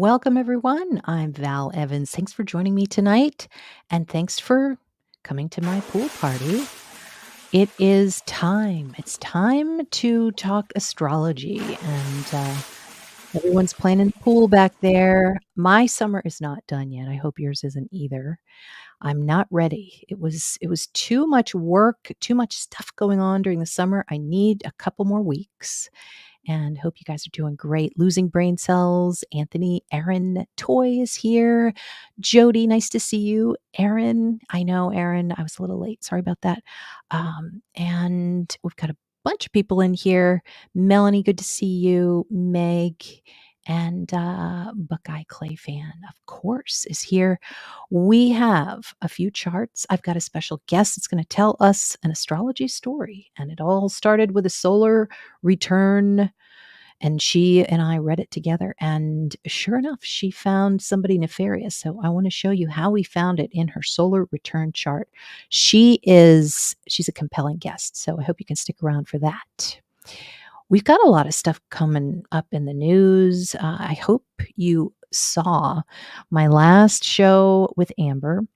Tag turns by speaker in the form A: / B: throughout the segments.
A: Welcome, everyone. I'm Val Evans. Thanks for joining me tonight, and thanks for coming to my pool party. It is time. It's time to talk astrology, and everyone's playing in the pool back there. My summer is not done yet. I hope yours isn't either. I'm not ready. It was too much work, too much stuff going on during the summer. I need a couple more weeks and hope you guys are doing great. Losing Brain Cells, Anthony, Aaron, Toy is here. Jody, nice to see you. Aaron, I know, Aaron, I was a little late. Sorry about that. And we've got a bunch of people in here. Melanie, good to see you. Meg, and Buckeye Clay fan, of course, is here. We have a few charts. I've got a special guest that's going to tell us an astrology story. And it all started with a solar return, and she and I read it together, and sure enough, she found somebody nefarious. So I want to show you how we found it in her solar return chart. She's a compelling guest, so I hope you can stick around for that. We've got a lot of stuff coming up in the news. I hope you saw my last show with Amber.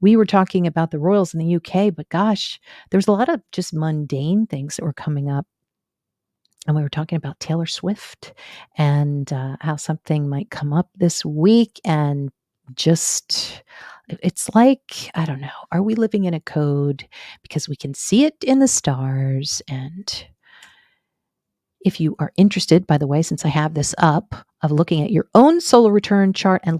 A: We were talking about the royals in the UK, but gosh, there's a lot of just mundane things that were coming up. And we were talking about Taylor Swift and how something might come up this week. And just, it's like, I don't know, are we living in a code? Because we can see it in the stars. And if you are interested, by the way, since I have this up, of looking at your own solar return chart and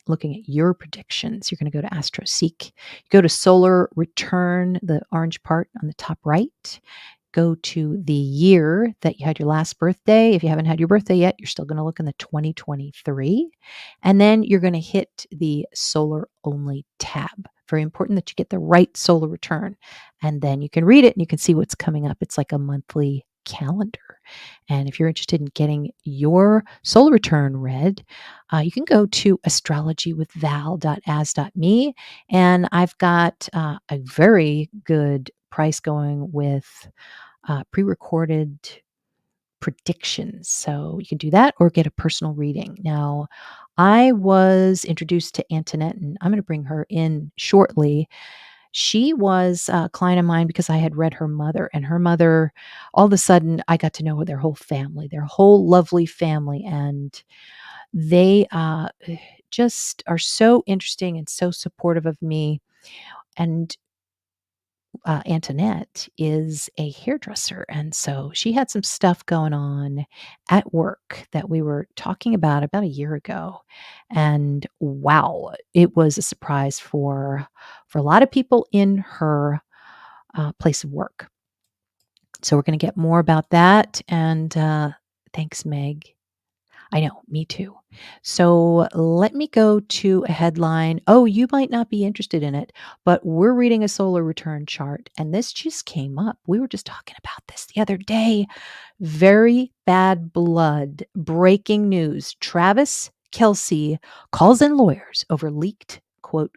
A: looking at your predictions, you're going to go to AstroSeek. You go to solar return, the orange part on the top right. Go to the year that you had your last birthday. If you haven't had your birthday yet, you're still going to look in the 2023. And then you're going to hit the solar only tab. Very important that you get the right solar return. And then you can read it and you can see what's coming up. It's like a monthly calendar. And if you're interested in getting your solar return read, you can go to astrologywithval.as.me. And I've got a very good price going with pre-recorded predictions. So you can do that or get a personal reading. Now, I was introduced to Antoinette, and I'm going to bring her in shortly. She was a client of mine because I had read her mother, and her mother, all of a sudden, I got to know their whole family, their whole lovely family. And they just are so interesting and so supportive of me. And Antoinette is a hairdresser. And so she had some stuff going on at work that we were talking about a year ago. And wow, it was a surprise for a lot of people in her place of work. So we're going to get more about that. And thanks, Meg. I know, me too. So let me go to a headline. Oh, you might not be interested in it, but we're reading a solar return chart, and this just came up. We were just talking about this the other day. Very bad blood. Breaking news. Travis Kelce calls in lawyers over leaked, quote,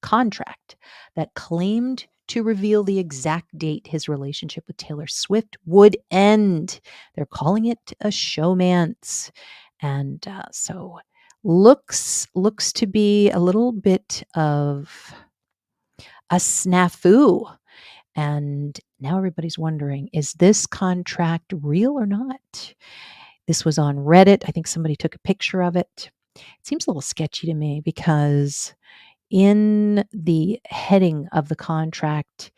A: contract that claimed to reveal the exact date his relationship with Taylor Swift would end. They're calling it a showmance. And so looks to be a little bit of a snafu. And now everybody's wondering, is this contract real or not? This was on Reddit. I think somebody took a picture of it. It seems a little sketchy to me because in the heading of the contract,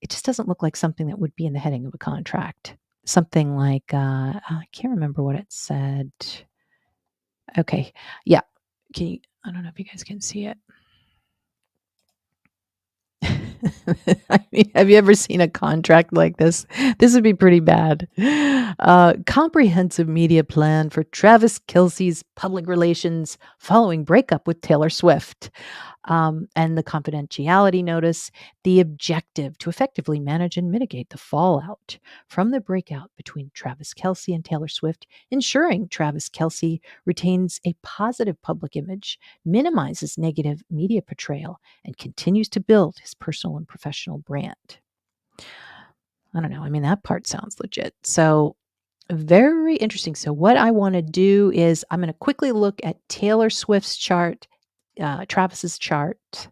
A: it just doesn't look like something that would be in the heading of a contract. Something like, I can't remember what it said. Okay. Yeah. I don't know if you guys can see it. I mean, have you ever seen a contract like this? This would be pretty bad. Comprehensive media plan for Travis Kelce's public relations following breakup with Taylor Swift. And the confidentiality notice, the objective to effectively manage and mitigate the fallout from the breakout between Travis Kelce and Taylor Swift, ensuring Travis Kelce retains a positive public image, minimizes negative media portrayal, and continues to build his personal and professional brand. I don't know. I mean, that part sounds legit. So Very interesting. So what I wanna do is I'm gonna quickly look at Taylor Swift's chart, Travis's chart,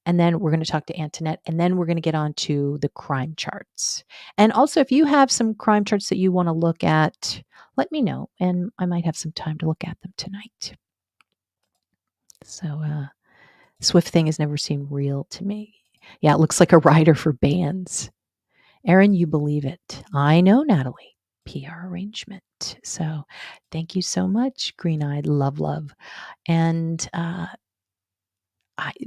A: and then we're gonna talk to Antoinette, and then we're gonna get on to the crime charts. And also, if you have some crime charts that you wanna look at, let me know, and I might have some time to look at them tonight. So, Swift thing has never seemed real to me. Yeah, it looks like a rider for bands. Erin, you believe it. I know, Natalie. PR arrangement. So thank you so much, Green Eyed Love Love. And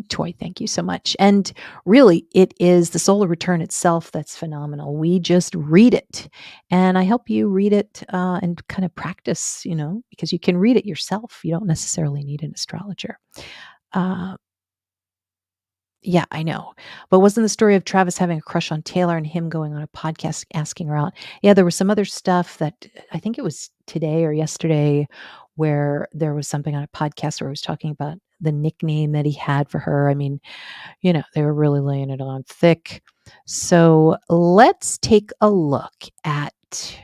A: Toy, thank you so much. And really, it is the solar return itself that's phenomenal. We just read it. And I help you read it and kind of practice, because you can read it yourself. You don't necessarily need an astrologer. Uh, Yeah, I know. But wasn't the story of Travis having a crush on Taylor and him going on a podcast asking her out? Yeah, there was some other stuff that I think it was today or yesterday where there was something on a podcast where he was talking about the nickname that he had for her. I mean, they were really laying it on thick. So let's take a look at,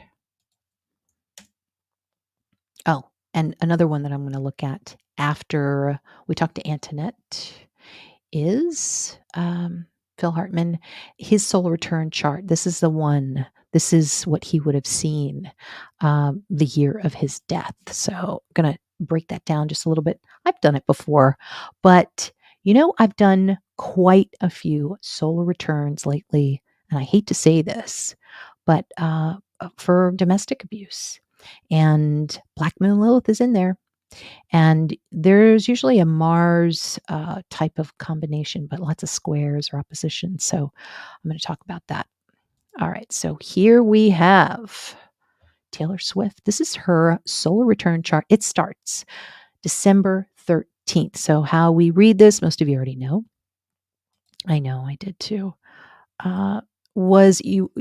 A: oh, and another one that I'm going to look at after we talk to Antoinette is Phil Hartman, his solar return chart. This is the one. This is what he would have seen the year of his death. So I'm going to break that down just a little bit. I've done it before, but I've done quite a few solar returns lately. And I hate to say this, but for domestic abuse. And Black Moon Lilith is in there. And there's usually a Mars type of combination, but lots of squares or oppositions. So I'm going to talk about that. All right. So here we have Taylor Swift. This is her solar return chart. It starts December 13th. So how we read this, most of you already know. I know I did too. Was you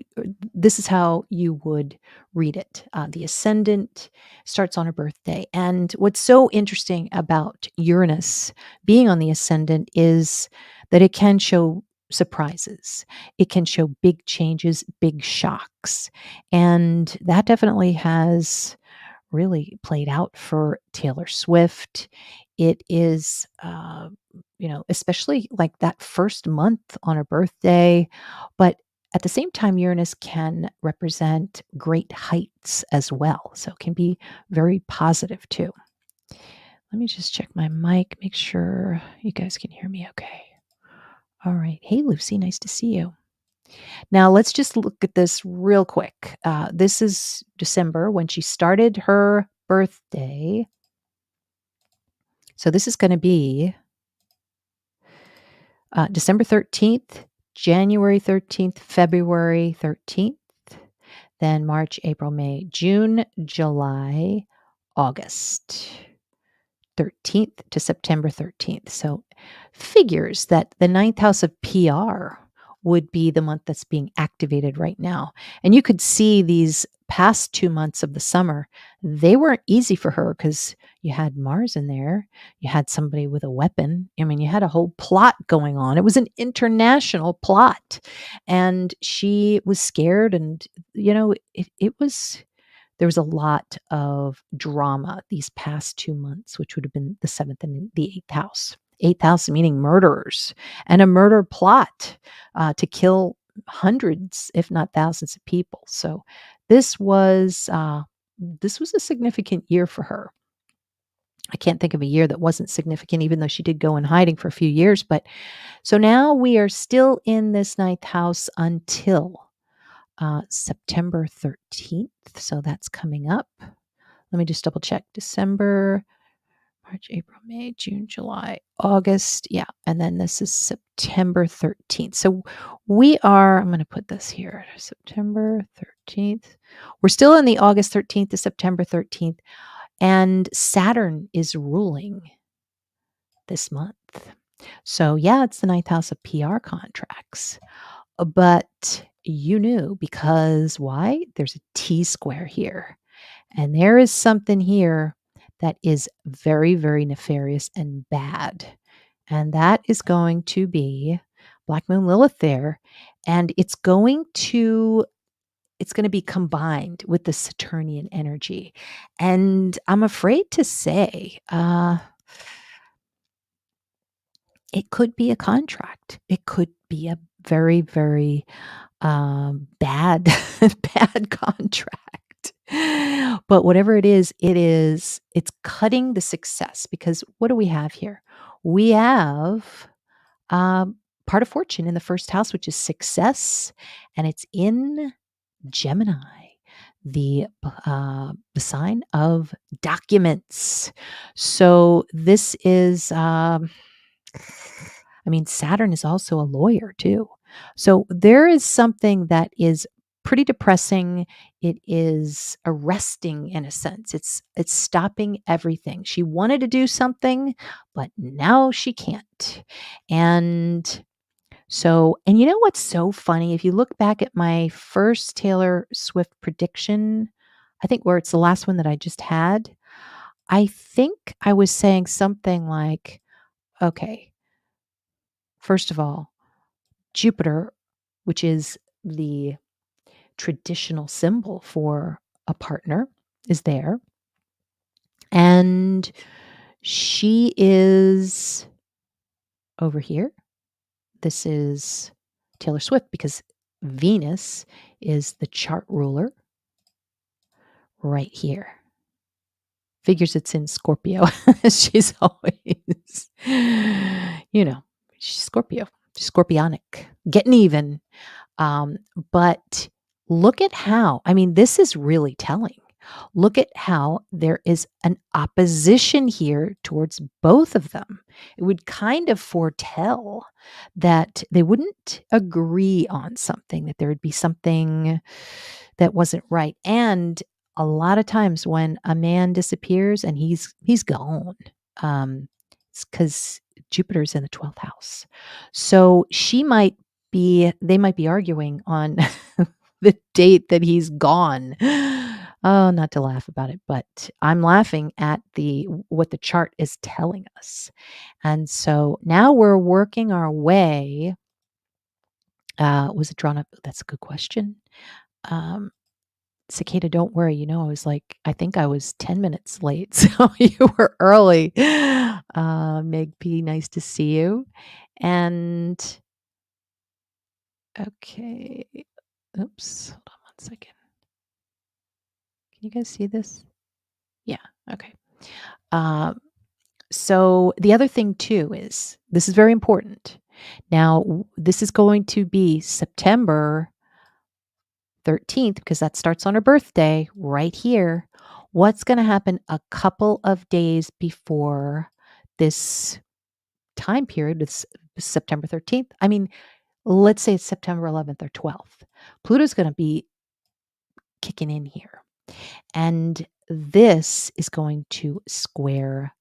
A: this is how you would read it. The ascendant starts on her birthday. And what's so interesting about Uranus being on the ascendant is that it can show surprises. It can show big changes, big shocks. And that definitely has really played out for Taylor Swift. It is, especially like that first month on her birthday. But at the same time, Uranus can represent great heights as well. So it can be very positive too. Let me just check my mic, make sure you guys can hear me okay. All right. Hey, Lucy, nice to see you. Now, let's just look at this real quick. This is December when she started her birthday. So this is going to be December 13th, January 13th, February 13th, then March, April, May, June, July, August 13th to September 13th. So figures that the ninth house of PR would be the month that's being activated right now. And you could see these past 2 months of the summer, they weren't easy for her because you had Mars in there. You had somebody with a weapon. I mean, you had a whole plot going on. It was an international plot. And she was scared. And, it was there was a lot of drama these past 2 months, which would have been the 7th and the 8th house. 8th house meaning murderers and a murder plot to kill hundreds, if not thousands of people. So this was a significant year for her. I can't think of a year that wasn't significant, even though she did go in hiding for a few years. But so now we are still in this ninth house until September 13th. So that's coming up. Let me just double check. December, March, April, May, June, July, August. Yeah. And then this is September 13th. So I'm going to put this here, September 13th. We're still in the August 13th to September 13th. And Saturn is ruling this month. So yeah, it's the ninth house of PR contracts. But you knew because why? There's a T square here. And there is something here that is very, very nefarious and bad. And that is going to be Black Moon Lilith there. And it's going to it's gonna be combined with the Saturnian energy, and I'm afraid to say, it could be a contract. It could be a very, very, bad bad contract. But whatever it's cutting the success because what do we have here? We have, um, part of fortune in the 1st house, which is success, and it's in Gemini, the sign of documents. So this is, I mean, Saturn is also a lawyer too. So there is something that is pretty depressing. It is arresting in a sense. It's stopping everything. She wanted to do something, but now she can't. And and you know what's so funny? If you look back at my first Taylor Swift prediction, I think where it's the last one that I just had, I think I was saying something like, okay, first of all, Jupiter, which is the traditional symbol for a partner, is there. And she is over here. This is Taylor Swift because Venus is the chart ruler right here. Figures it's in Scorpio. She's always, she's Scorpio. She's scorpionic, getting even. Um, but look at how, I mean, this is really telling. Look at how there is an opposition here towards both of them. It would kind of foretell that they wouldn't agree on something, that there would be something that wasn't right. And a lot of times when a man disappears and he's gone, it's because Jupiter's in the 12th house. So they might be arguing on the date that he's gone. Oh, not to laugh about it, but I'm laughing at what the chart is telling us. And so now we're working our way. Was it drawn up? That's a good question. Um, Cicada, don't worry. I think I was 10 minutes late. So you were early. Meg P, nice to see you. And okay. Oops. Hold on one second. Can you guys see this? Yeah. Okay. Um, so the other thing too is this is very important. Now, this is going to be September 13th because that starts on her birthday right here. What's going to happen a couple of days before this time period? It's September 13th. I mean, let's say it's September 11th or 12th. Pluto's going to be kicking in here. And this is going to square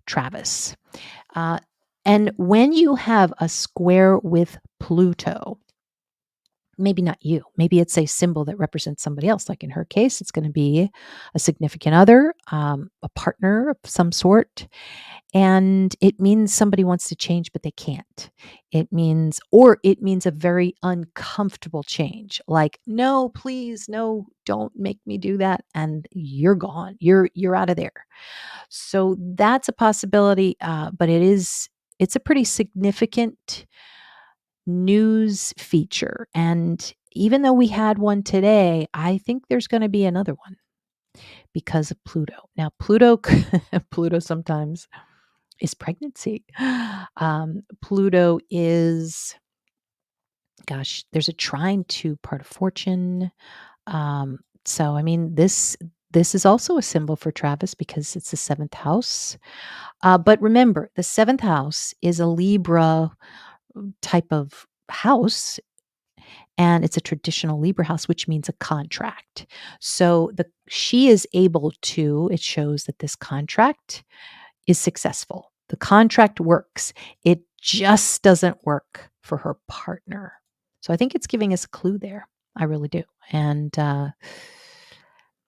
A: Travis. Uh, and when you have a square with Pluto, maybe not you, maybe it's a symbol that represents somebody else. Like in her case, it's going to be a significant other, a partner of some sort. And it means somebody wants to change, but they can't. It means a very uncomfortable change. Like, no, please, no, don't make me do that. And you're gone. You're out of there. So that's a possibility. But it's a pretty significant news feature. And even though we had one today, I think there's going to be another one because of Pluto. Now, Pluto sometimes is pregnancy. Pluto is, gosh, there's a trine to part of fortune. So I mean, this is also a symbol for Travis because it's the 7th house. But remember, the 7th house is a Libra type of house. And it's a traditional Libra house, which means a contract. So she is able to, it shows that this contract is successful. The contract works. It just doesn't work for her partner. So I think it's giving us a clue there. I really do. And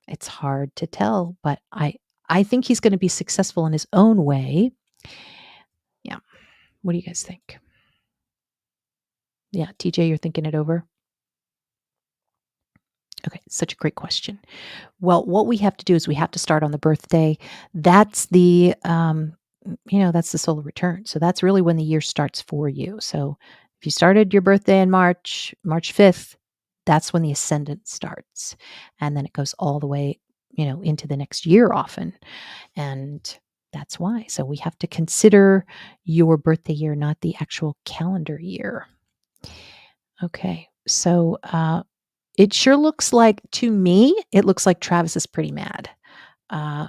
A: it's hard to tell, but I think he's going to be successful in his own way. Yeah. What do you guys think? Yeah, TJ, you're thinking it over? Okay, such a great question. Well, what we have to do is we have to start on the birthday. That's that's the solar return. So that's really when the year starts for you. So if you started your birthday in March, March 5th, that's when the ascendant starts. And then it goes all the way, into the next year often. And that's why. So we have to consider your birthday year, not the actual calendar year. Okay. So it sure looks like, to me, it looks like Travis is pretty mad. Uh,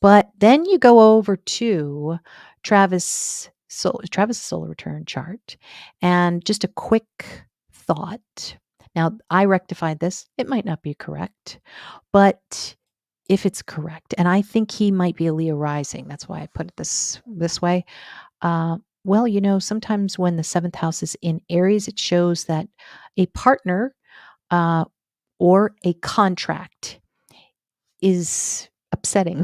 A: but then you go over to Travis' solar return chart, and just a quick thought. Now, I rectified this. It might not be correct, but if it's correct, and I think he might be a Leo rising, that's why I put it this way. Well, sometimes when the seventh house is in Aries, it shows that a partner uh, or a contract is upsetting.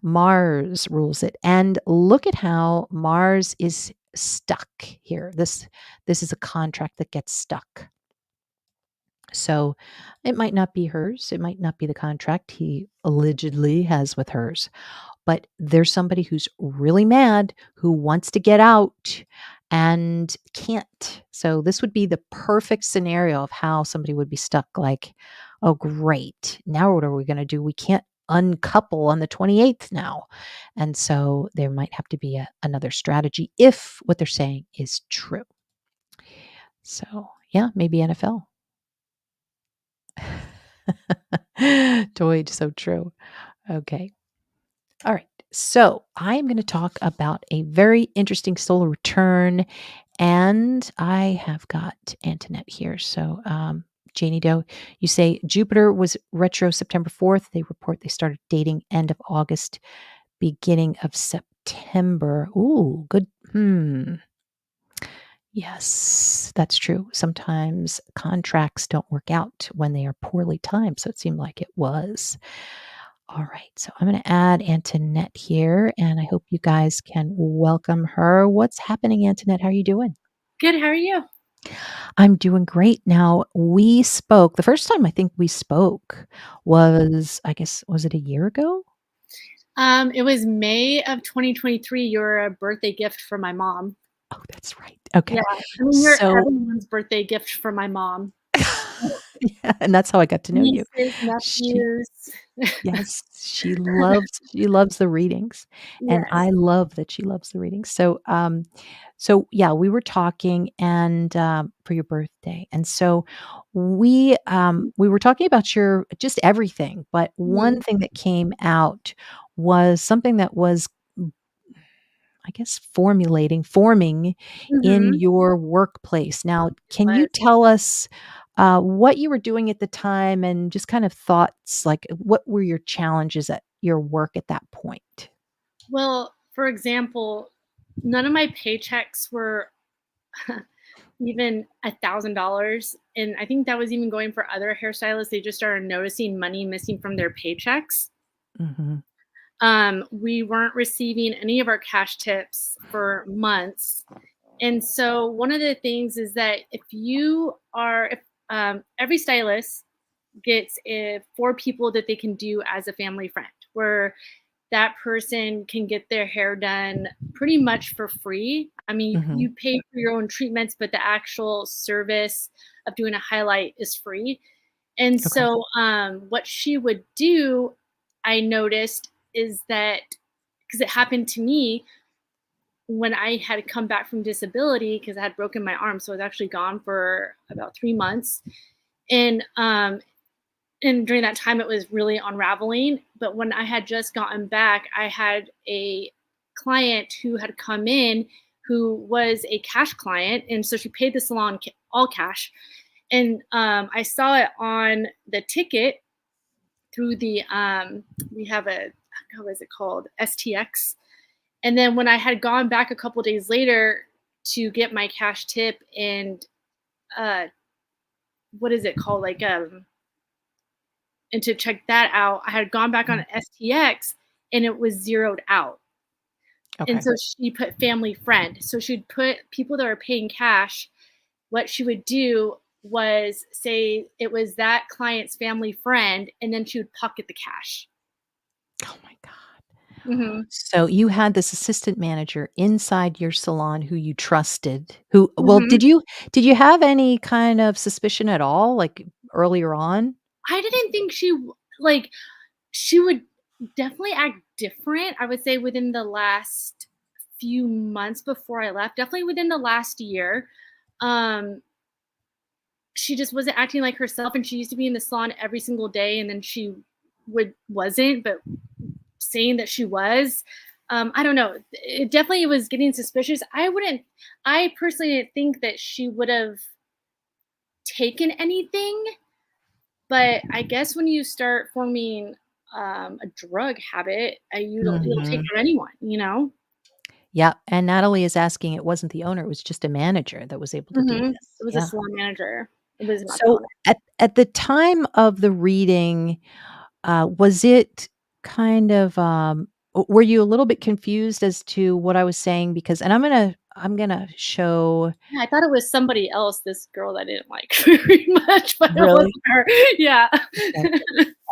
A: Mars rules it. And look at how Mars is stuck here. This is a contract that gets stuck. So it might not be hers. It might not be the contract he allegedly has with hers, but there's somebody who's really mad who wants to get out and can't. So this would be the perfect scenario of how somebody would be stuck like, "Oh, great. Now what are we going to do? We can't uncouple on the 28th now." And so there might have to be another strategy if what they're saying is true. So, yeah, maybe NFL. Toy, so true. Okay. All right. So I am going to talk about a very interesting solar return. And I have got Antoinette here. So, Janie Doe, you say Jupiter was retro September 4th. They report they started dating end of August, beginning of September. Ooh, good. Yes, that's true. Sometimes contracts don't work out when they are poorly timed. So it seemed like it was. All right. So I'm going to add Antoinette here, and I hope you guys can welcome her. What's happening, Antoinette? How are you doing?
B: Good, how are you?
A: I'm doing great. Now, we spoke, the first time I think we spoke was, I guess, was it a year ago?
B: It was May of 2023. You're a birthday gift for my mom.
A: Oh, that's right.
B: Yeah,
A: Okay.
B: I mean, you're
A: So,
B: everyone's birthday gift for my mom.
A: yeah, and that's how I got to know you.
B: Nieces,
A: She
B: nephews.
A: Yes, she loves the readings, and
B: Yes.
A: I love that she loves the readings. So yeah, we were talking and, for your birthday, and so we were talking about your just everything, but one
B: Mhm.
A: thing that came out was something that was, I guess, forming in
B: Mhm.
A: your workplace. Now, can you
B: Was.
A: tell us, what you were doing at the time and just kind of thoughts, like, what were your challenges at your work at that point?
B: Well, for example, none of my paychecks were even $1,000, and I think that was even going for other hairstylists. They just started noticing money missing from their paychecks.
A: Mhm,
B: We weren't receiving any of our cash tips for months. And so one of the things is that if every stylist gets 4 people that they can do as a family friend, where that person can get their hair done pretty much for free. I mean,
A: mhm,
B: you pay for your own treatments, but the actual service of doing a highlight is free. And
A: okay,
B: so, what she would do, I noticed, is that because it happened to me when I had come back from disability because I had broken my arm, so I was actually gone for about 3 months, and during that time it was really unraveling. But when I had just gotten back, I had a client who had come in who was a cash client, and so she paid the salon all cash, and I saw it on the ticket through the we have a what was it called, STX. And then when I had gone back a couple days later to get my cash tip and uh what is it called, like and to check that out, I had gone back
A: mhm,
B: on STX and it was zeroed out. And
A: okay,
B: so she put family friend. So she'd put people that are paying cash. What she would do was, say it was that client's family friend, and then she would pocket the cash.
A: Oh my god.
B: Mhm.
A: So you had this assistant manager inside your salon who you trusted, who well,
B: Mhm.
A: did you have any kind of suspicion at all, like, earlier on?
B: I didn't think like, she would definitely act different, I would say, within the last few months before I left, definitely within the last year. Um, she just wasn't acting like herself, and she used to be in the salon every single day, and then she wasn't, but saying that she was. I don't know. It definitely was getting suspicious. I personally didn't think that she would have taken anything, but I guess when you start forming a drug habit, you'll take
A: Mhm.
B: from anyone.
A: Yeah, and Natalie is asking it wasn't the owner, it was just a manager that was able to do
B: Mhm.
A: this.
B: It was a
A: Yeah.
B: salon manager. It was not the
A: So
B: owner.
A: at the time of the reading, was it kind of, were you a little bit confused as to what I was saying? Because and I'm gonna show
B: Yeah, I thought it was somebody else, this girl that I didn't like very much, but it
A: really?
B: wasn't her. Yeah.
A: Okay.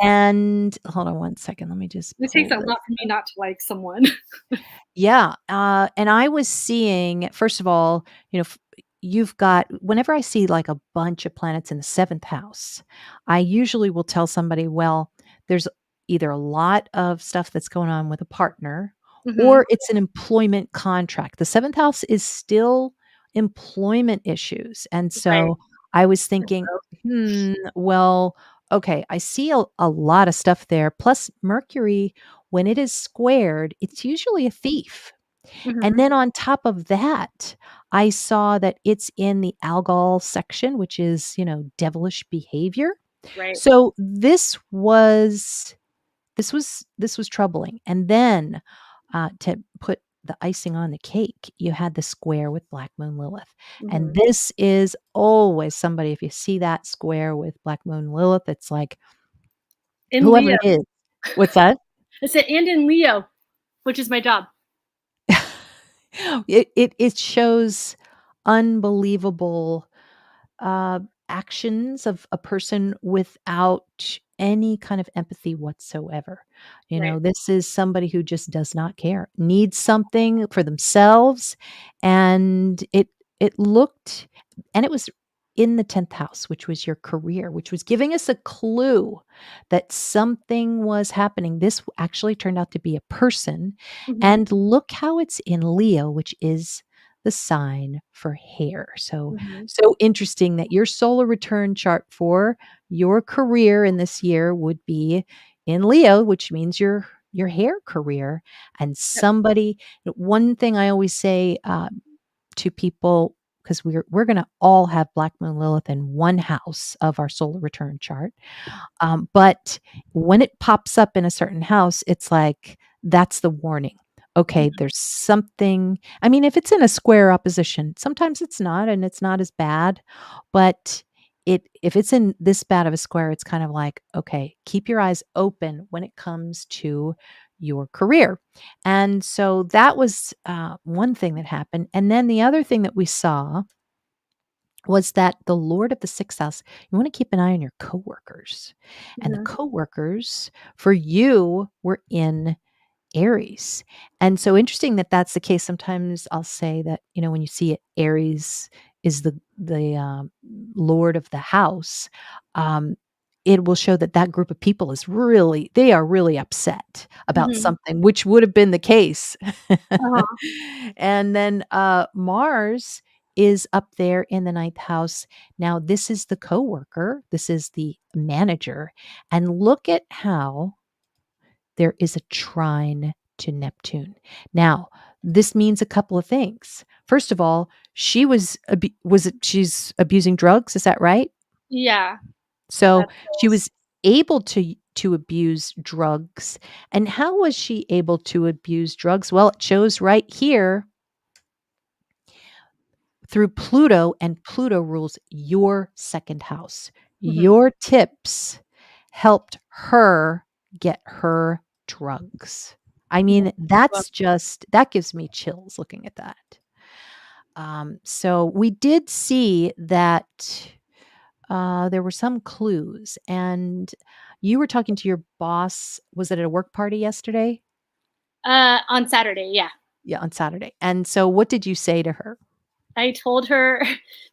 A: And hold on one second, let me just
B: It takes
A: pull
B: a
A: this.
B: lot for me not to like someone.
A: Yeah, and I was seeing first of all, you've got whenever I see, like, a bunch of planets in the 7th house, I usually will tell somebody, well, there's either a lot of stuff that's going on with a partner
B: Mhm.
A: or it's an employment contract. The 7th house is still employment issues, and
B: Right.
A: so I was thinking, well, okay, I see a lot of stuff there, plus Mercury when it is squared, it's usually a thief. And
B: Mhm.
A: then on top of that, I saw that it's in the Algol section, which is, devilish behavior.
B: Right.
A: So this was troubling. And then to put the icing on the cake, you had the square with Black Moon Lilith. And
B: Mhm.
A: this is always somebody, if you see that square with Black Moon Lilith, it's like
B: In
A: whoever
B: Leo.
A: it is. What's that?
B: It said, "And in Leo," which is my job.
A: It shows unbelievable, uh, actions of a person without any kind of empathy whatsoever.
B: Right.
A: This is somebody who just does not care, needs something for themselves, and it looked and it was in the 10th house, which was your career, which was giving us a clue that something was happening. This actually turned out to be a person,
B: Mhm.
A: and look how it's in Leo, which is the sign for hair. So
B: Mhm.
A: so interesting that your solar return chart for your career in this year would be in Leo, which means your hair career. And
B: Yep.
A: one thing I always say to people, because we're going to all have Black Moon Lilith in one house of our solar return chart, but when it pops up in a certain house, it's like that's the warning. Okay,
B: Mhm.
A: there's something. I mean, if it's in a square opposition, sometimes it's not, and it's not as bad. But if it's in this bad of a square, it's kind of like, okay, keep your eyes open when it comes to your career. And so that was one thing that happened. And then the other thing that we saw was that the Lord of the 6th house, you wanna keep an eye on your coworkers, and the
B: Mhm.
A: coworkers for you were in Aries, and so interesting that that's the case. Sometimes I'll say that, when you see it, Aries is the lord of the house, um, it will show that that group of people they are really upset about
B: Mhm.
A: something, which would have been the case.
B: Uh-huh.
A: And then, Mars is up there in the 9th house. Now this is the coworker, this is the manager, and look at how there is a trine to Neptune. Now, this means a couple of things. First of all, she she's abusing drugs, is that right?
B: Yeah,
A: So,
B: that's
A: she
B: false.
A: was able to abuse drugs. And how was she able to abuse drugs? Well, it shows right here through Pluto, and Pluto rules your 2nd house.
B: Mhm.
A: Your tips helped her get her drugs. I
B: Yeah.
A: mean,
B: Well,
A: that gives me chills looking at that. So we did see that there were some clues, and you were talking to your boss, was it at a work party yesterday?
B: On Saturday, yeah.
A: Yeah, on Saturday, and so what did you say to her?
B: I told her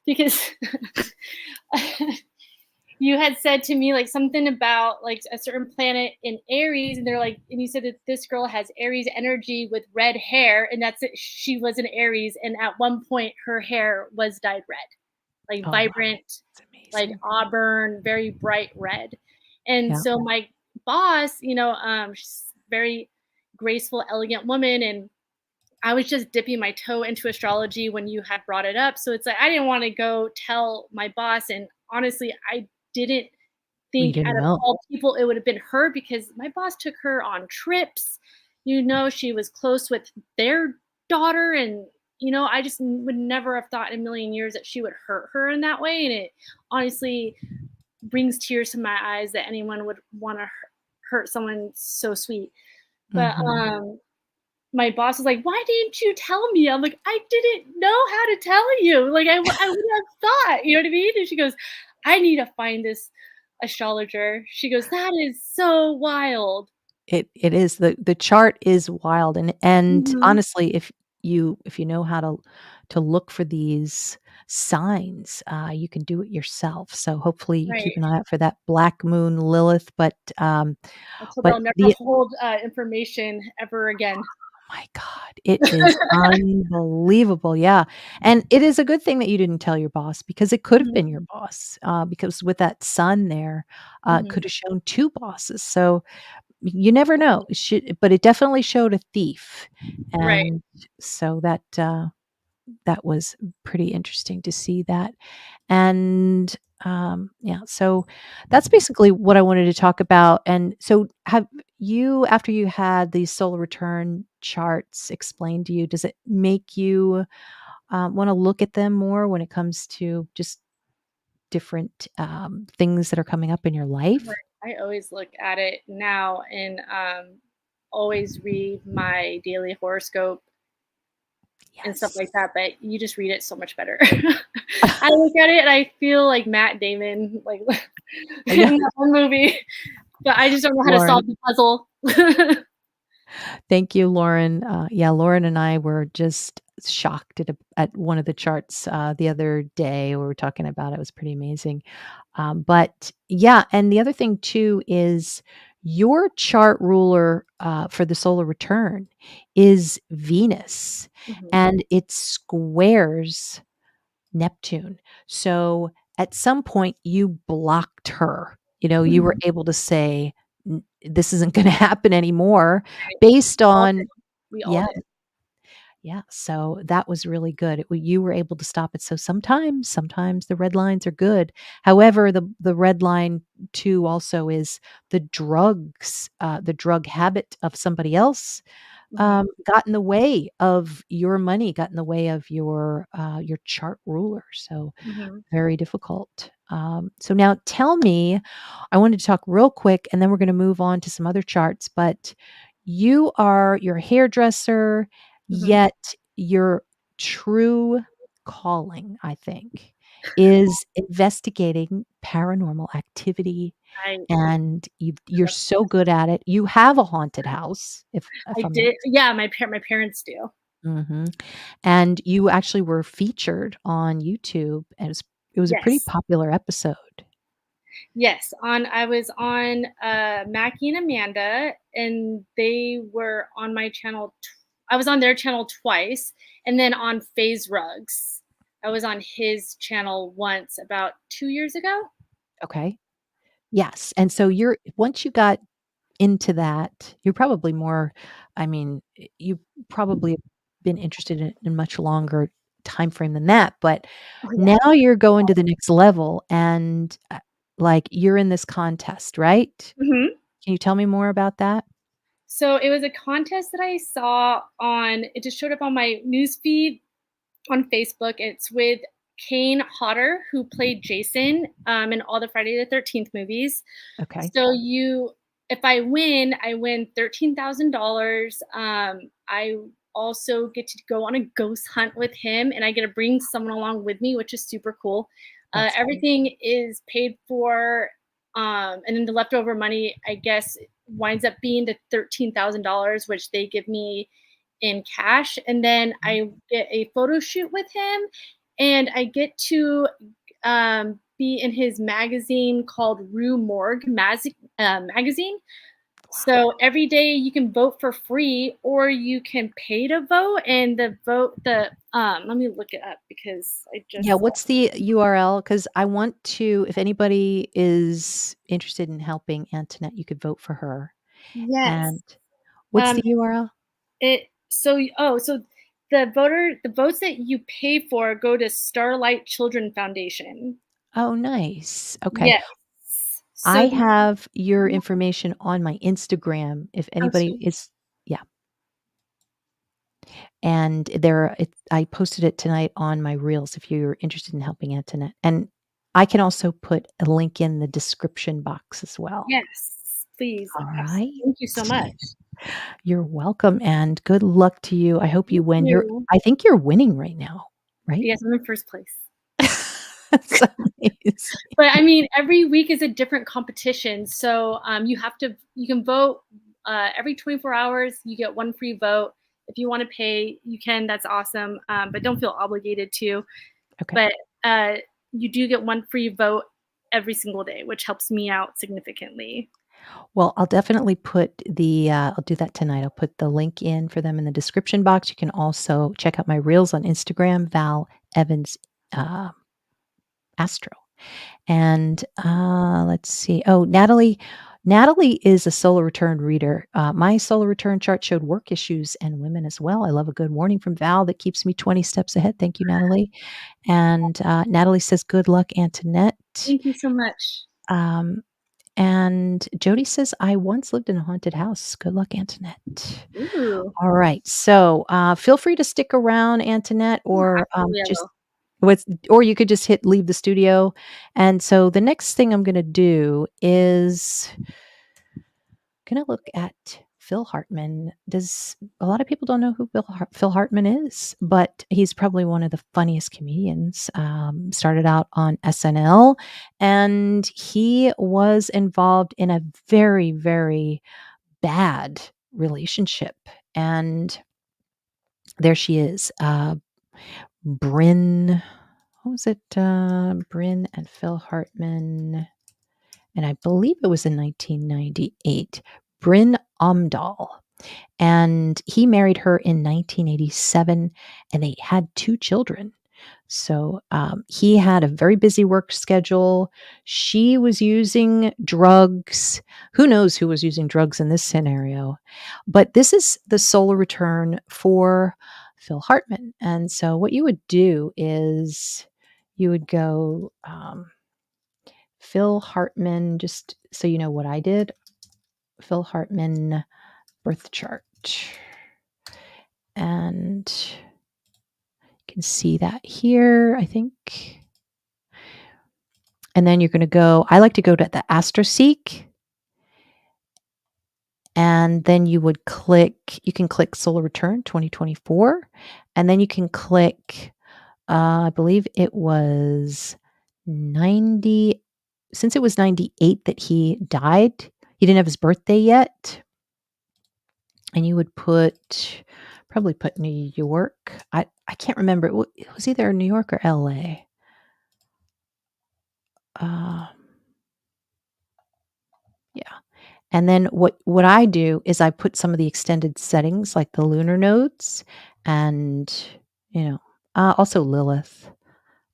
B: because you had said to me like something about like a certain planet in Aries, and they're like, and you said that this girl has Aries energy with red hair, and that's it. She was an Aries, and at one point her hair was dyed red, like
A: Oh, wow,
B: vibrant,
A: that's
B: like
A: amazing.
B: auburn, very bright red. And
A: Yeah.
B: so my boss, she's a very graceful, elegant woman, and I was just dipping my toe into astrology when you had brought it up. So it's like I didn't want to go tell my boss. And honestly, I didn't
A: Well, you
B: think
A: didn't
B: out of
A: know.
B: all people it would have been her because my boss took her on trips. She was close with their daughter. And, I just would never have thought in a million years that she would hurt her in that way. And it honestly brings tears to my eyes that anyone would want to hurt someone so sweet. But
A: Mhm.
B: my boss was like, "Why didn't you tell me?" I'm like, "I didn't know how to tell you. Like, I would have thought." You know what I mean? And she goes, "I need to find this astrologer." She goes, "That is so wild."
A: It is, the chart is wild, and
B: Mhm.
A: honestly, if you know how to look for these signs, you can do it yourself, so hopefully you keep
B: Right.
A: an eye out for that black moon Lilith,
B: Let's hope
A: but
B: I'll never
A: the
B: hold, information ever again.
A: my god, it is unbelievable, yeah, and it is a good thing that you didn't tell your boss because it could have
B: Mhm,
A: been your boss, because with that sun there, it
B: mhm.
A: could have shown 2 bosses, so you never know. But it definitely showed a thief,
B: Right.
A: and so that was pretty interesting to see that, and, yeah, so that's basically what I wanted to talk about, and so have you after you had these solar return charts explained to you, does it make you, wanna look at them more when it comes to just different, things that are coming up in your
B: Right.
A: life?
B: I always look at it now and, always read my daily horoscope and stuff
A: Yes.
B: like that, but you just read it so much better. I look at it and I feel like Matt Damon, like
A: Yeah,
B: in that one movie, but I just don't know how to
A: Lauren.
B: solve the puzzle.
A: Thank you, Lauren. Yeah, Lauren and I were just shocked at one of the charts the other day. We were talking about it. It was pretty amazing. But yeah, and the other thing too is your chart ruler for the solar return is Venus,
B: Mhm,
A: and it squares Neptune. So at some point, you blocked her. You were
B: mhm.
A: able to say, This isn't going to happen anymore
B: Right.
A: based
B: All did.
A: on,
B: We all
A: yeah,
B: did.
A: yeah. So that was really good. You were able to stop it. So sometimes the red lines are good. However, the red line too also is the drug habit of somebody else
B: Mhm,
A: got in the way of your money, got in the way of your chart ruler. So
B: mhm,
A: very difficult. So now tell me, I wanted to talk real quick and then we're going to move on to some other charts, but you're a hairdresser,
B: mhm.
A: yet your true calling, I think, is investigating paranormal activity
B: I
A: and you're so good at it. You have a haunted house, if
B: I
A: I'm not
B: did, yeah, my parents do.
A: Mhm. And you actually were featured on YouTube, and it was a pretty
B: Yes.
A: popular episode.
B: Yes, I was on, Mackie and Amanda, and they were on my channel I was on their channel twice, and then on FaZe Rugs. I was on his channel once about 2 years ago?
A: Okay. Yes, and so you're once you got into that, you're probably more I mean, you probably have been interested in much longer time frame than that, but
B: Oh, yeah.
A: now you're going to the next level and, like, you're in this contest, right?
B: Mhm.
A: Can you tell me more about that?
B: So, it was a contest that I saw on it just showed up on my newsfeed on Facebook. It's with Kane Hodder, who played Jason, in all the Friday the 13th movies.
A: Okay.
B: So if I win $13,000. I also get to go on a ghost hunt with him, and I get to bring someone along with me, which is super cool.
A: That's
B: Everything is paid for, and then the leftover money, I guess, winds up being the $13,000, which they give me in cash, and then I get a photo shoot with him, and I get to be in his magazine called Rue Morgue magazine. So every day you can vote for free or you can pay to vote. And let me look it up because I
A: Yeah,
B: just
A: what's the URL? Because I want to if anybody is interested in helping Antoinette, you could vote for her.
B: yes.
A: And what's
B: Um
A: the URL?
B: so the votes that you pay for go to Starlight Children Foundation.
A: Oh, nice. Okay.
B: Yes. So
A: I
B: the
A: have your information on my Instagram if
B: oh,
A: anybody
B: sweet.
A: is yeah, and I posted it tonight on my reels if you're interested in helping Antoinette, and I can also put a link in the description box as well.
B: Yes, please.
A: Alright.
B: Thank you so much.
A: You're welcome, and good luck to you. I hope you
B: Thank
A: win.
B: you.
A: I think you're winning right now, right?
B: Yes, I'm in first place.
A: That's amazing.
B: But I mean, every week is a different competition. So you can vote every 24 hours. You get one free vote. If you want to pay, you can. That's awesome. But don't feel obligated to.
A: Okay.
B: But uh, you do get one free vote every single day, which helps me out significantly.
A: Well, I'll definitely put I'll do that tonight. I'll put the link in for them in the description box. You can also check out my reels on Instagram, Val Evans, uh, Astro. And, let's see. Oh, Natalie is a solar return reader. My solar return chart showed work issues and women as well. I love a good warning from Val that keeps me 20 steps ahead. Thank you, Natalie. And, Natalie says, "Good luck, Antoinette."
B: Thank you so much.
A: Um, and Jody says, "I once lived in a haunted house." Good luck, Antoinette.
B: Ooh,
A: All right. So, feel free to stick around, Antoinette,
B: yeah,
A: or,
B: absolutely, I
A: just
B: will.
A: what's or you could just hit leave the studio. And so the next thing I'm gonna do is gonna look at Phil Hartman. Does a lot of people don't know who Phil Hartman is, but he's probably one of the funniest comedians. Started out on SNL, and he was involved in a very, very bad relationship. And there she is, Bryn. What was it? Bryn and Phil Hartman, and I believe it was in 1998. Bryn Omdahl. And he married her in 1987, and they had 2 children. So, he had a very busy work schedule. She was using drugs. Who knows who was using drugs in this scenario? But this is the solar return for Phil Hartman. And so what you would do is you would go, Phil Hartman, just so you know what I did, Phil Hartman birth chart. And you can see that here, I think. And then you're going to go, I like to go to the AstroSeek. And then you can click Solar Return 2024. And then you can click, I believe it was 90, since it was 98 that he died, he didn't have his birthday yet. And you would probably put New York. I can't remember. It was either New York or LA. Uh, yeah. And then what I do is I put some of the extended settings like the lunar nodes and, also Lilith.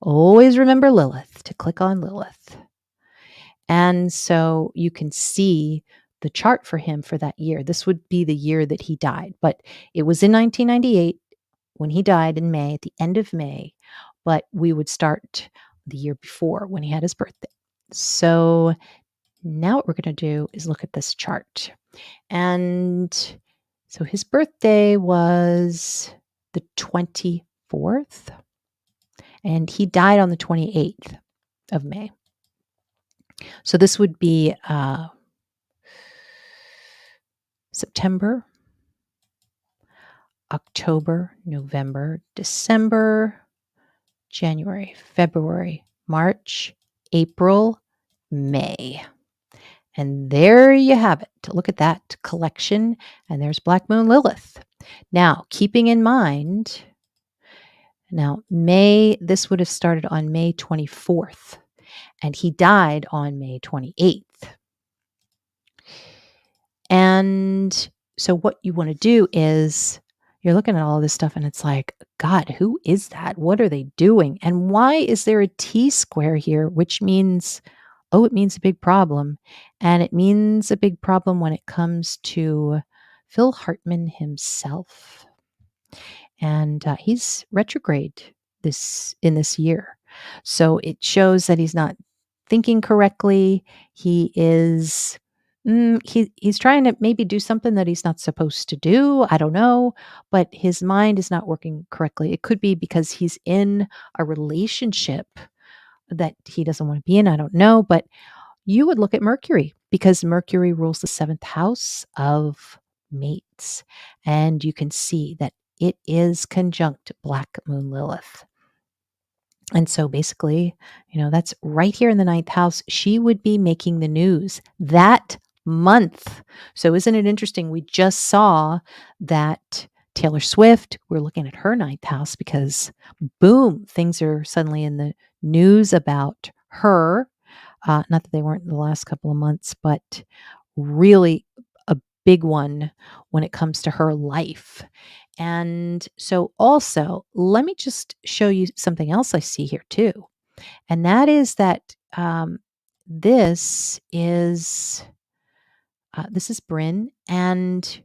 A: Always remember Lilith to click on Lilith. And so you can see the chart for him for that year. This would be the year that he died, but it was in 1998 when he died in May, at the end of May, but we would start the year before when he had his birthday. So now what we're going to do is look at this chart. And so his birthday was the 24th, and he died on the 28th of May. So this would be September, October, November, December, January, February, March, April, May. And there you have it. Look at that collection. And there's Black Moon Lilith. Now, keeping in mind, this would have started on May 24th, and he died on May 28th. And so what you want to do is you're looking at all of this stuff and it's like, God, who is that? What are they doing? And why is there a T square here, which means, it means a big problem. And it means a big problem when it comes to Phil Hartman himself. And he's retrograde in this year. So it shows that he's not thinking correctly. He is he's trying to maybe do something that he's not supposed to do. I don't know, but his mind is not working correctly. It could be because he's in a relationship that he doesn't want to be in. I don't know, but you would look at Mercury because Mercury rules the 7th house of mates. And you can see that it is conjunct Black Moon Lilith. And so basically, that's right here in the 9th house. She would be making the news that month. So isn't it interesting? We just saw that Taylor Swift, we're looking at her 9th house because boom, things are suddenly in the news about her. Not that they weren't in the last couple of months, but really a big one when it comes to her life. And so also, let me just show you something else I see here too. And that is that this is Bryn, and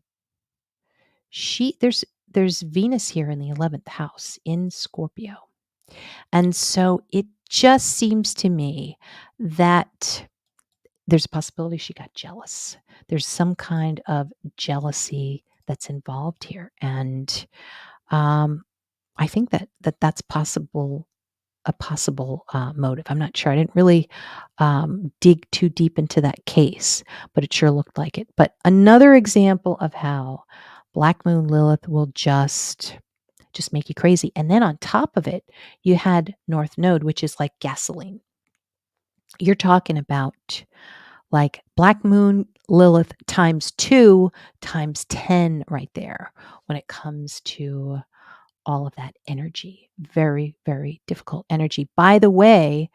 A: there's Venus here in the 11th house in Scorpio. And so it just seems to me that there's a possibility she got jealous. There's some kind of jealousy that's involved here. And I think that's possible, a possible motive. I'm not sure. I didn't really dig too deep into that case, but it sure looked like it. But another example of how Black Moon Lilith will just make you crazy. And then on top of it, you had North Node, which is like gasoline. You're talking about like Black Moon Lilith times 2 times 10 right there when it comes to all of that energy. Very, very difficult energy. By the way,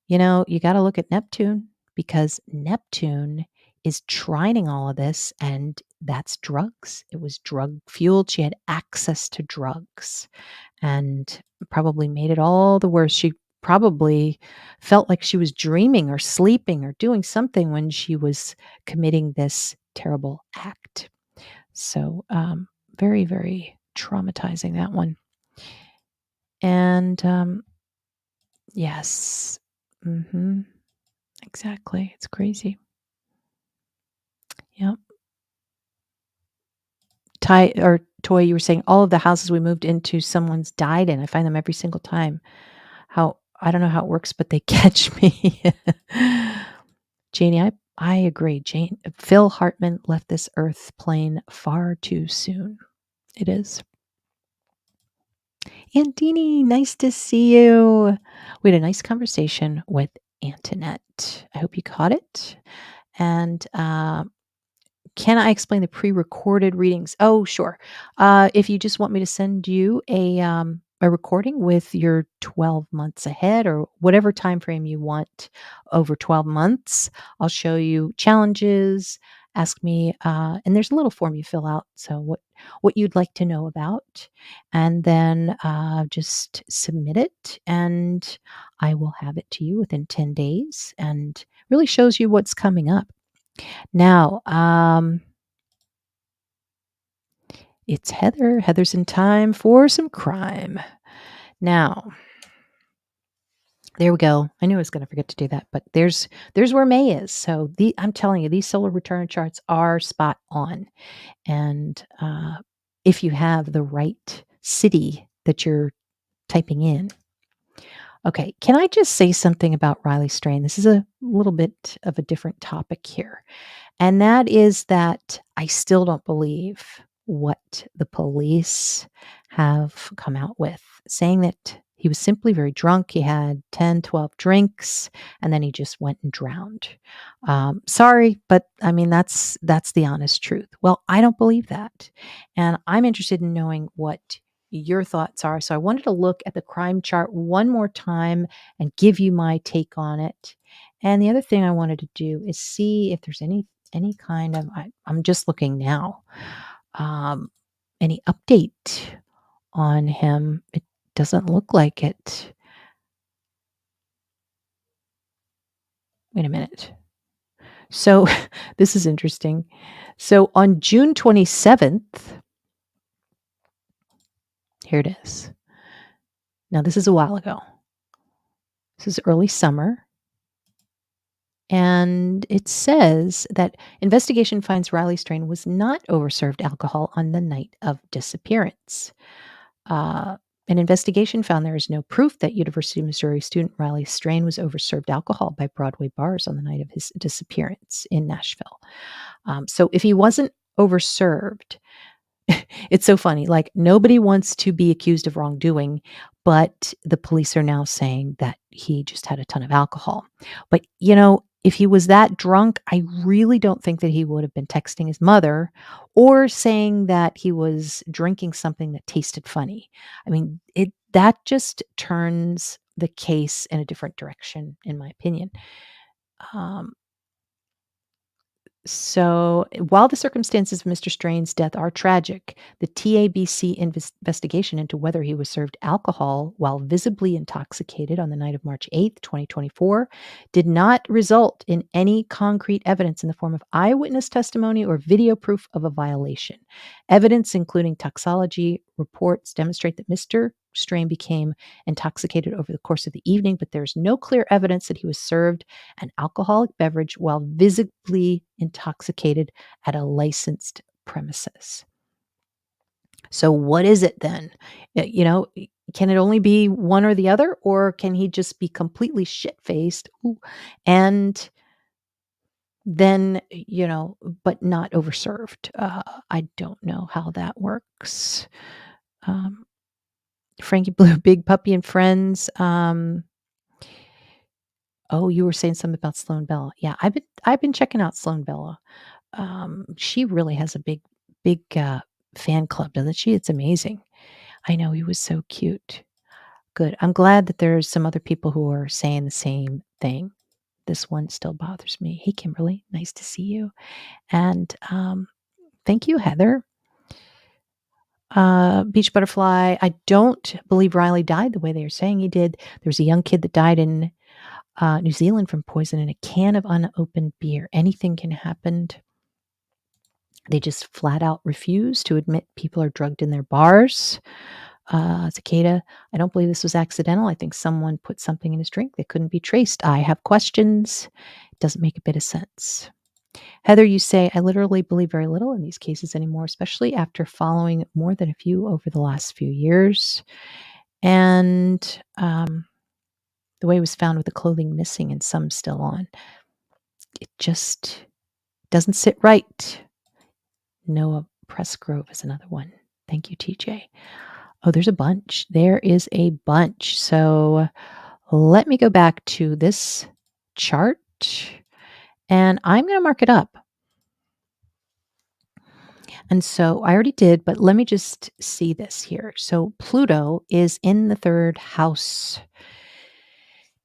A: you got to look at Neptune because Neptune is trining all of this, and that's drugs. It was drug fueled. She had access to drugs and probably made it all the worse. She probably felt like she was dreaming or sleeping or doing something when she was committing this terrible act. So, very, very traumatizing, that one. And yes, exactly. It's crazy. Yep. Toy, you were saying all of the houses we moved into, someone's died in. I find them every single time. I don't know how it works, but they catch me. Janie, I agree. Phil Hartman left this earth plane far too soon. It is. Andini, nice to see you. We had a nice conversation with Antoinette. I hope you caught it. And can I explain the pre-recorded readings? Oh, sure. If you just want me to send you a recording with your 12 months ahead or whatever time frame you want over 12 months, I'll show you challenges. Ask me, and there's a little form you fill out. So what you'd like to know about, and then just submit it, and I will have it to you within 10 days, and really shows you what's coming up. Now, it's Heather. Heather's in time for some crime. Now, there we go. I knew I was going to forget to do that, but there's where May is. So I'm telling you, these solar return charts are spot on. And if you have the right city that you're typing in. Okay, can I just say something about Riley Strain? This is a little bit of a different topic here. And that is that I still don't believe what the police have come out with, saying that He was simply very drunk. He had 10, 12 drinks, and then he just went and drowned. Sorry, but I mean, that's the honest truth. Well, I don't believe that. And I'm interested in knowing what your thoughts are. So I wanted to look at the crime chart one more time and give you my take on it. And the other thing I wanted to do is see if there's any kind of I'm just looking now. Um, any update on him? It doesn't look like it. Wait a minute. So this is interesting. So on June 27th, here it is. Now, this is a while ago. This is early summer. And it says that investigation finds Riley Strain was not overserved alcohol on the night of disappearance. Uh, an investigation found there is no proof that University of Missouri student Riley Strain was overserved alcohol by Broadway bars on the night of his disappearance in Nashville. So if he wasn't overserved, it's so funny. Like nobody wants to be accused of wrongdoing, but the police are now saying that he just had a ton of alcohol. But if he was that drunk, I really don't think that he would have been texting his mother or saying that he was drinking something that tasted funny. I mean, that just turns the case in a different direction, in my opinion. Um, So, while the circumstances of Mr. Strain's death are tragic, the TABC investigation into whether he was served alcohol while visibly intoxicated on the night of March 8th, 2024, did not result in any concrete evidence in the form of eyewitness testimony or video proof of a violation. Evidence, including toxology reports, demonstrate that Mr. Strain became intoxicated over the course of the evening, but there's no clear evidence that he was served an alcoholic beverage while visibly intoxicated at a licensed premises. So, what is it then? Can it only be one or the other, or can he just be completely shit faced and then, but not overserved? I don't know how that works. Um, Frankie Blue, Big Puppy and Friends. Oh, you were saying something about Sloan Bella. Yeah, I've been checking out Sloan Bella. She really has a big fan club, doesn't she? It's amazing. I know he was so cute. Good. I'm glad that there's some other people who are saying the same thing. This one still bothers me. Hey, Kimberly, nice to see you. And thank you, Heather. Beach Butterfly. I don't believe Riley died the way they are saying he did. There's a young kid that died in New Zealand from poison in a can of unopened beer. Anything can happen. They just flat out refuse to admit people are drugged in their bars. Cicada, I don't believe this was accidental. I think someone put something in his drink that couldn't be traced. I have questions. It doesn't make a bit of sense. Heather, you say, I literally believe very little in these cases anymore, especially after following more than a few over the last few years. And the way it was found with the clothing missing and some still on, it just doesn't sit right. Noah Pressgrove is another one. Thank you, TJ. Oh, there's a bunch. There is a bunch. So let me go back to this chart and I'm going to mark it up. And so I already did, but let me just see this here. So Pluto is in the third house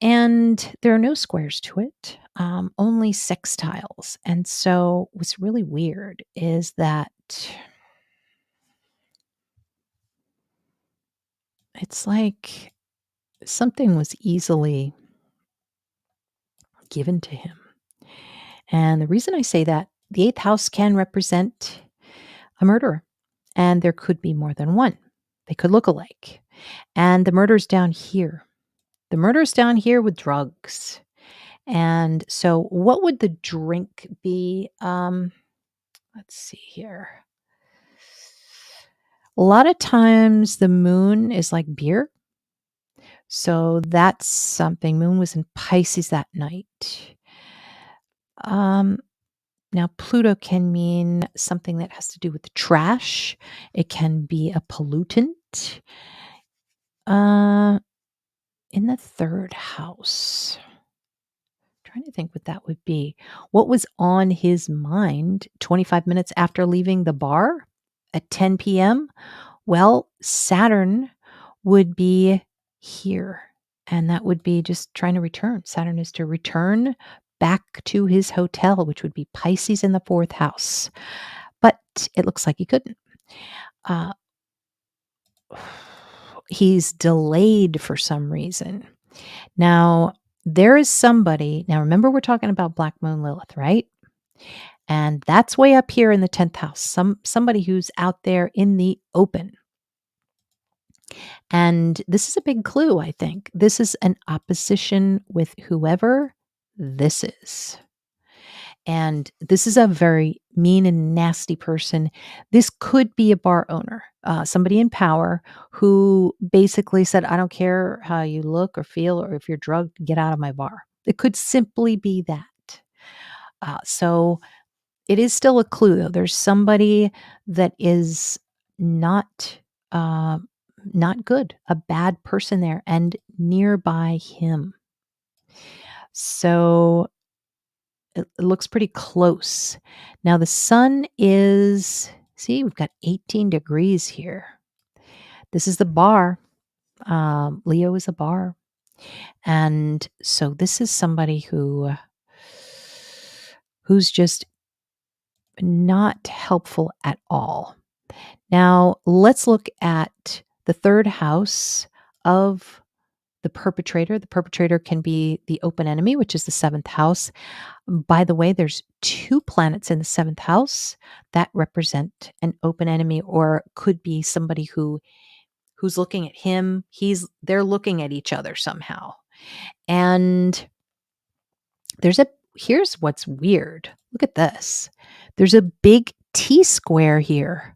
A: and there are no squares to it, only sextiles. And so what's really weird is that it's like something was easily given to him. And the reason I say that, the eighth house can represent a murderer, and there could be more than one. They could look alike. And the murder's down here. The murder's down here with drugs. And so, what would the drink be? Let's see here. A lot of times, the moon is like beer. So, that's something. Moon was in Pisces that night. Now, Pluto can mean something that has to do with the trash. It can be a pollutant. in the 3rd house. Trying to think what that would be. What was on his mind 25 minutes after leaving the bar at 10 p.m.? Well, Saturn would be here, and that would be just trying to return. Saturn is to return back to his hotel, which would be Pisces in the 4th house. But it looks like he couldn't. Uh, he's delayed for some reason. Now, there is somebody, now remember we're talking about Black Moon Lilith, right? And that's way up here in the 10th house. Somebody who's out there in the open. And this is a big clue, I think. This is an opposition with whoever this is. And this is a very mean and nasty person. This could be a bar owner, somebody in power who basically said, I don't care how you look or feel or if you're drugged, get out of my bar. It could simply be that. So it is still a clue, though. There's somebody that is not uh, not good, a bad person there and nearby him. So it looks pretty close. Now the sun is, see, we've got 18 degrees here. This is the bar. Leo is a bar. And so this is somebody who's just not helpful at all. Now, let's look at the 3rd house of the perpetrator. The perpetrator can be the open enemy, which is the 7th house. By the way, there's 2 planets in the 7th house that represent an open enemy or could be somebody who's looking at him. They're looking at each other somehow. And here's what's weird. Look at this. There's a big T square here.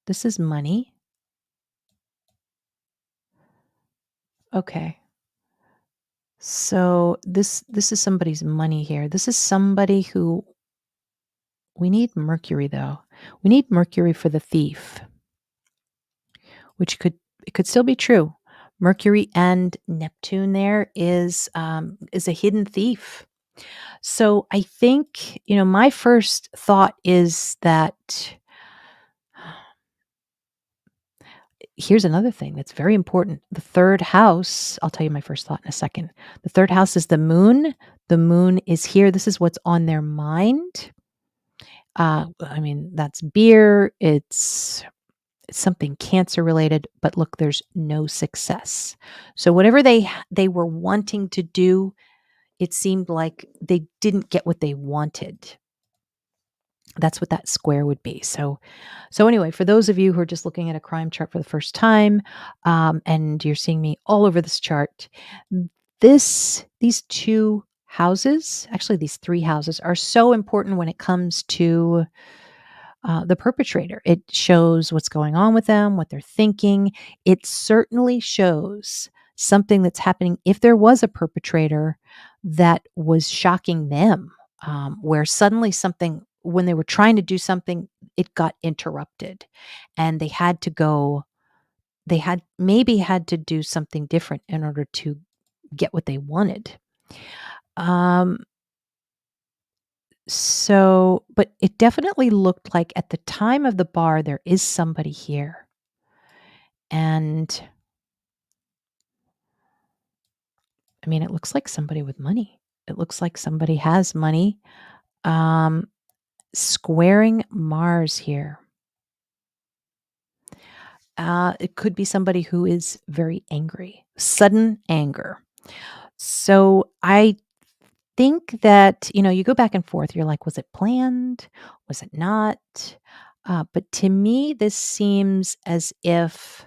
A: This is money. Okay. So this is somebody's money here. This is somebody who we need Mercury though. We need Mercury for the thief, which it could still be true. Mercury and Neptune there is a hidden thief. So I think, my first thought is that here's another thing that's very important. The 3rd house, I'll tell you my first thought in a second. The 3rd house is the moon. The moon is here. This is what's on their mind. That's beer. It's something cancer related, but look, there's no success. So whatever they were wanting to do, it seemed like they didn't get what they wanted. That's what that square would be. So anyway, for those of you who are just looking at a crime chart for the first time, and you're seeing me all over this chart, these 2 houses, actually these 3 houses, are so important when it comes to the perpetrator. It shows what's going on with them, what they're thinking. It certainly shows something that's happening if there was a perpetrator that was shocking them, where suddenly when they were trying to do something, it got interrupted and they had maybe had to do something different in order to get what they wanted. But it definitely looked like at the time of the bar, there is somebody here. And it looks like somebody with money. It looks like somebody has money. Squaring Mars here. It could be somebody who is very angry, sudden anger. So I think that, you go back and forth. You're like, was it planned? Was it not? But to me, this seems as if,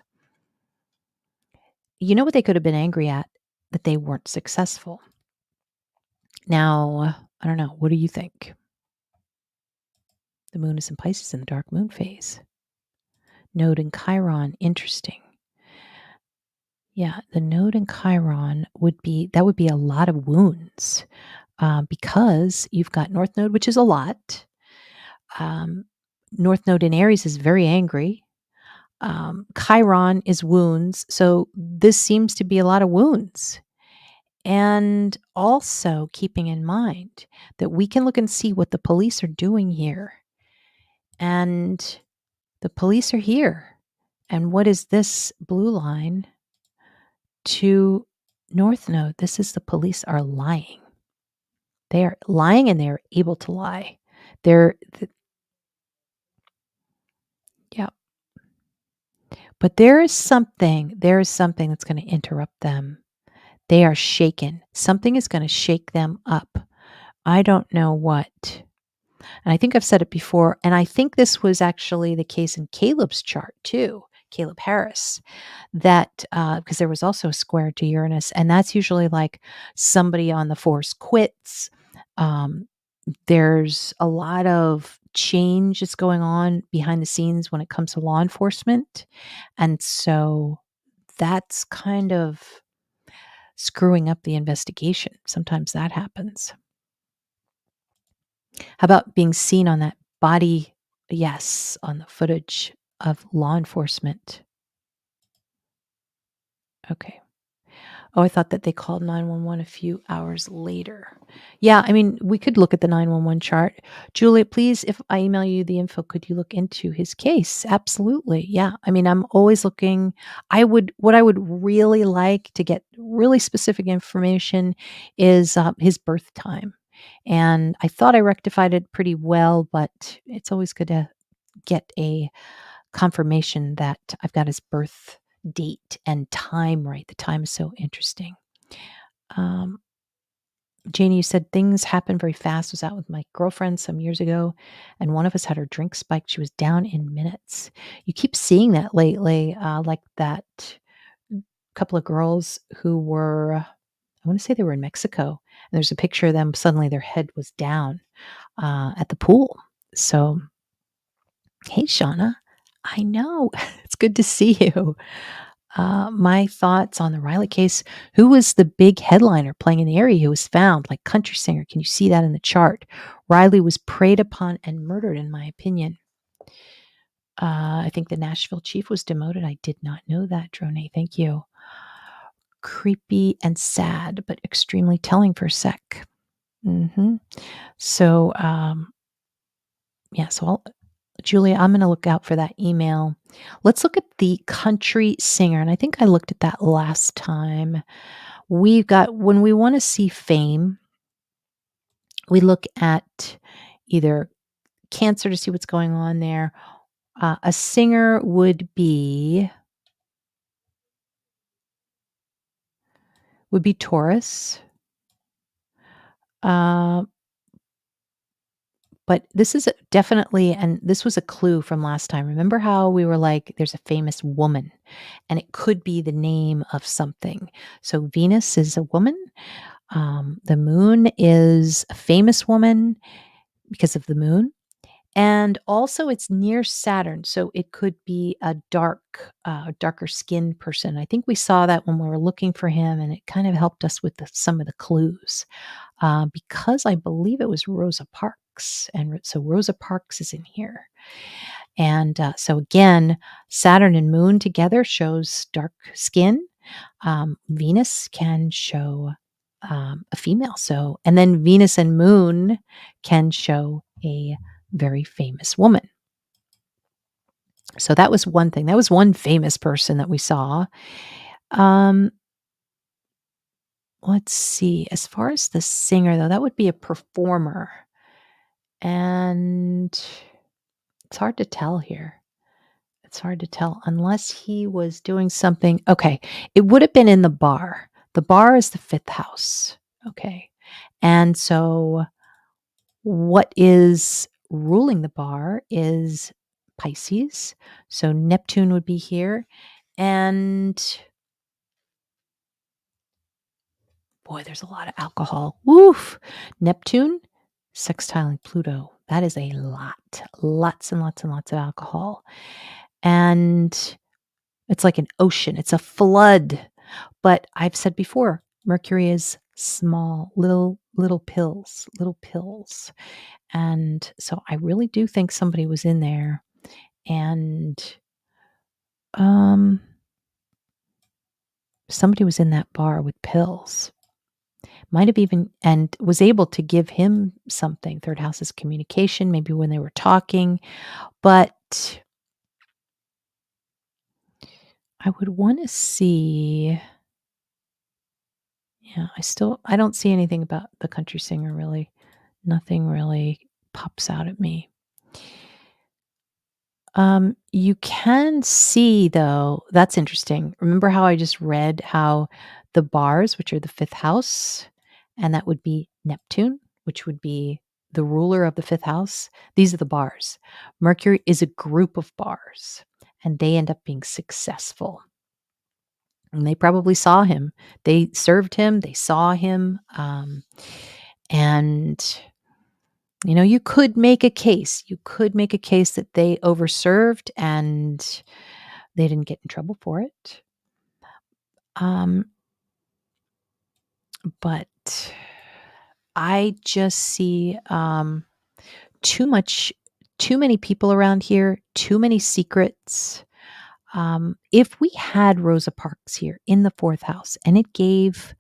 A: what they could have been angry at? That they weren't successful. Now, I don't know. What do you think? The moon is in Pisces in the dark moon phase. Node in Chiron, interesting. Yeah, the node in Chiron would be a lot of wounds because you've got North Node, which is a lot. North Node in Aries is very angry. Chiron is wounds. So this seems to be a lot of wounds. And also keeping in mind that we can look and see what the police are doing here. And the police are here. And what is this blue line to North Node? This is the police are lying. They are lying and they're able to lie. Yeah. But there is something that's going to interrupt them. They are shaken. Something is going to shake them up. I don't know what. And I think I've said it before. And I think this was actually the case in Caleb's chart too, Caleb Harris, that because there was also a square to Uranus. And that's usually like somebody on the force quits. There's a lot of change that's going on behind the scenes when it comes to law enforcement. And so that's kind of screwing up the investigation. Sometimes that happens. How about being seen on that body? Yes, on the footage of law enforcement. Okay. Oh, I thought that they called 911 a few hours later. Yeah, I mean, we could look at the 911 chart. Julia, please, if I email you the info, could you look into his case? Absolutely. Yeah. I mean, I'm always looking. What I would really like to get really specific information is his birth time. And I thought I rectified it pretty well, but it's always good to get a confirmation that I've got his birth date and time right. The time is so interesting. Janie, you said things happen very fast. I was out with my girlfriend some years ago, and one of us had her drink spiked. She was down in minutes. You keep seeing that lately, like that couple of girls who were, I want to say they were in Mexico, and there's a picture of them. Suddenly their head was down at the pool. So, hey, Shauna, I know. It's good to see you. My thoughts on the Riley case. Who was the big headliner playing in the area who was found, like country singer? Can you see that in the chart? Riley was preyed upon and murdered, in my opinion. I think the Nashville chief was demoted. I did not know that, Drone. Thank you. Creepy and sad, but extremely telling for a sec. So, yeah, so Julia, I'm going to look out for that email. Let's look at the country singer. And I think I looked at that last time. We've got, when we want to see fame, we look at either Cancer to see what's going on there. A singer would be Taurus. But this is definitely, and this was a clue from last time. Remember how we were like, there's a famous woman, and it could be the name of something. So Venus is a woman. The moon is a famous woman because of the moon. And also it's near Saturn. So it could be a darker skinned person. I think we saw that when we were looking for him, and it kind of helped us with some of the clues because I believe it was Rosa Parks. And so Rosa Parks is in here. And so again, Saturn and moon together shows dark skin. Venus can show a female. So, and then Venus and moon can show a very famous woman. So that was one thing. That was one famous person that we saw. Let's see. As far as the singer, though, that would be a performer. And it's hard to tell here. It's hard to tell unless he was doing something. Okay. It would have been in the bar. The bar is the fifth house. Okay. And so what is ruling the bar is Pisces. So Neptune would be here. And boy, there's a lot of alcohol. Woof. Neptune, sextiling Pluto. That is a lot. Lots and lots and lots of alcohol. And it's like an ocean. It's a flood. But I've said before, Mercury is small, little little pills, little pills. And so I really do think somebody was in there and, um, somebody was in that bar with pills. Might have even and was able to give him something. Third house is communication, maybe when they were talking, but I would wanna see. Yeah, I don't see anything about the country singer really. Nothing really pops out at me. You can see though, that's interesting. Remember how I just read how the bars, which are the 5th house, and that would be Neptune, which would be the ruler of the 5th house. These are the bars. Mercury is a group of bars, and they end up being successful. And they probably saw him. They served him, they saw him, and you could make a case. You could make a case that they overserved and they didn't get in trouble for it. Um, but I just see too much, too many people around here, too many secrets. If we had Rosa Parks here in the 4th house and it gave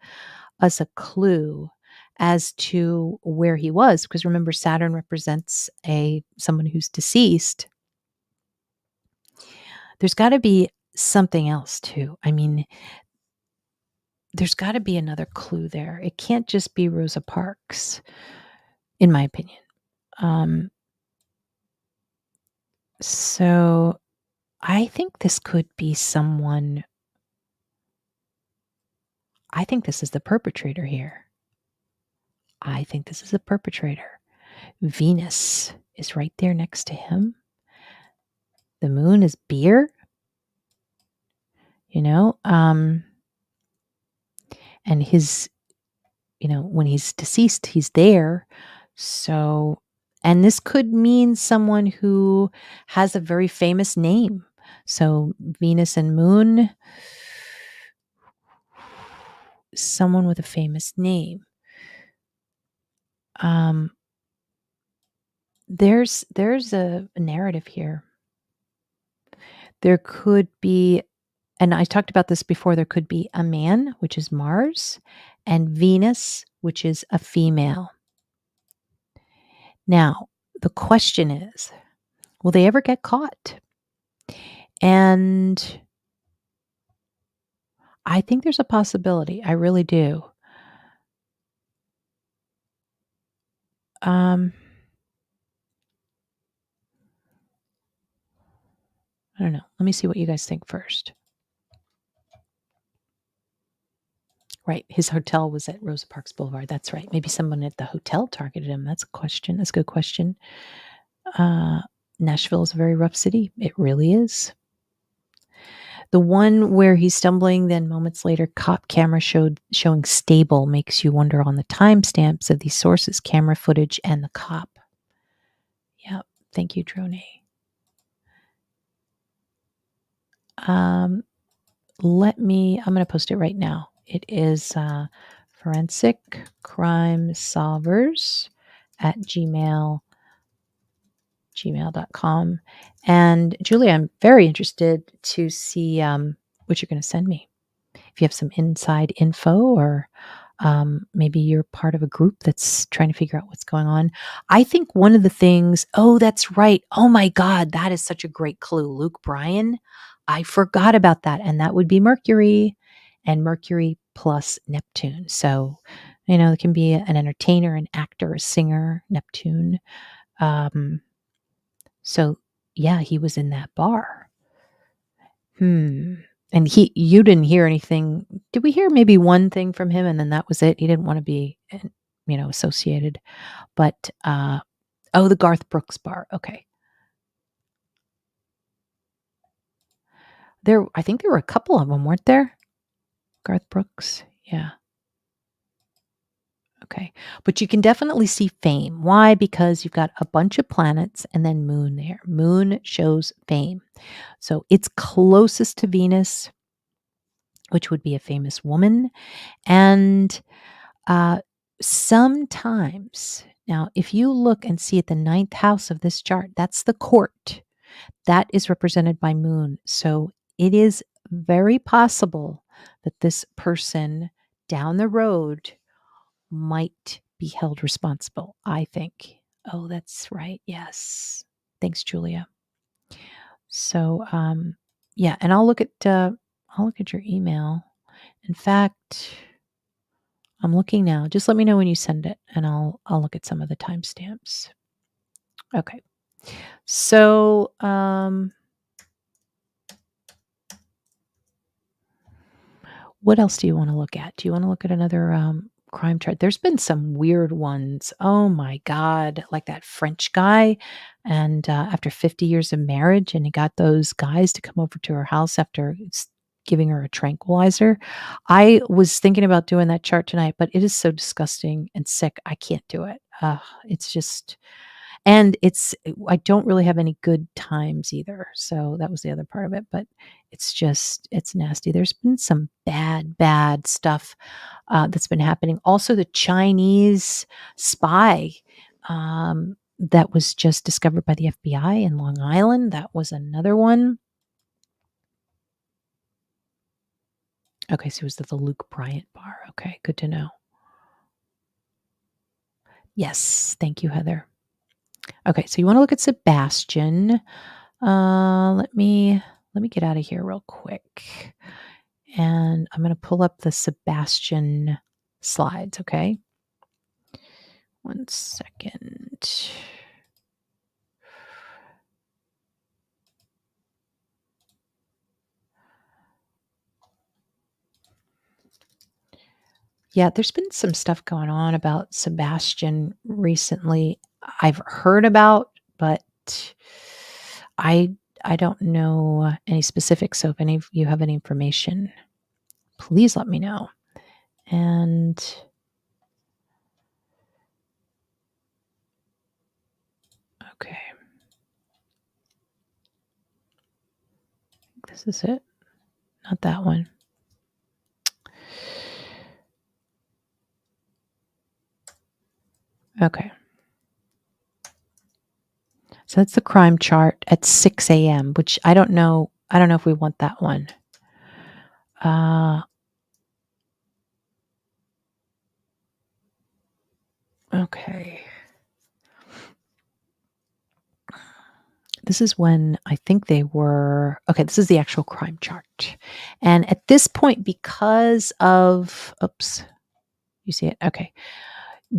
A: us a clue as to where he was, because remember, Saturn represents someone who's deceased. There's gotta be something else too. I mean, there's gotta be another clue there. It can't just be Rosa Parks, in my opinion. Um, so I think this could be someone. I think this is the perpetrator here. I think this is a perpetrator. Venus is right there next to him. The moon is beer, you know, and when he's deceased, he's there. So, and this could mean someone who has a very famous name. So, Venus and Moon, someone with a famous name. Um, there's a narrative here. There could be, and I talked about this before, there could be a man, which is Mars, and Venus, which is a female. Now, the question is, will they ever get caught? And I think there's a possibility. I really do. Um, I don't know. Let me see what you guys think first. Right. His hotel was at Rosa Parks Boulevard. That's right. Maybe someone at the hotel targeted him. That's a question. That's a good question. Nashville is a very rough city. It really is. The one where he's stumbling, then moments later, cop camera showing stable makes you wonder on the timestamps of these sources, camera footage, and the cop. Yep. Thank you, Drone. I'm going to post it right now. It is forensic crime solvers at gmail.com. And Julie, I'm very interested to see what you're going to send me. If you have some inside info or maybe you're part of a group that's trying to figure out what's going on. I think one of the things, oh, that's right. Oh my God, that is such a great clue. Luke Bryan, I forgot about that. And that would be Mercury and Mercury plus Neptune. So, it can be an entertainer, an actor, a singer, Neptune. So yeah, he was in that bar. And you didn't hear anything. Did we hear maybe one thing from him and then that was it? He didn't want to be, associated. But, the Garth Brooks bar. Okay. I think there were a couple of them, weren't there? Garth Brooks. Yeah. Okay. But you can definitely see fame. Why? Because you've got a bunch of planets and then moon there. Moon shows fame. So it's closest to Venus, which would be a famous woman. And sometimes now, if you look and see at the ninth house of this chart, that's the court. That is represented by moon. So it is very possible that this person down the road might be held responsible, I think. Oh, that's right. Yes. Thanks, Julia. So, yeah, and I'll look at your email. In fact, I'm looking now. Just let me know when you send it, and I'll look at some of the timestamps. Okay. So, what else do you want to look at? Do you want to look at another crime chart? There's been some weird ones. Oh my God, like that French guy. And after 50 years of marriage, and he got those guys to come over to her house after giving her a tranquilizer. I was thinking about doing that chart tonight, but it is so disgusting and sick. I can't do it. It's just, and I don't really have any good times either, so that was the other part of it, but it's nasty. There's been some bad stuff, that's been happening. Also, the Chinese spy, that was just discovered by the FBI in Long Island, that was another one. Okay, so it was at the Luke Bryant bar. Okay, good to know. Yes, thank you, Heather. Okay, so you wanna look at Sebastian. Let me get out of here real quick. And I'm going to pull up the Sebastian slides, okay? 1 second. Yeah, there's been some stuff going on about Sebastian recently. I've heard about, but I I don't know any specifics. So if any of you have any information, please let me know. And okay, this is it. Not that one. Okay. So that's the crime chart at 6 a.m., which I don't know. I don't know if we want that one. Okay. This is when I think they were okay, this is the actual crime chart. And at this point, because of oops, you see it? Okay.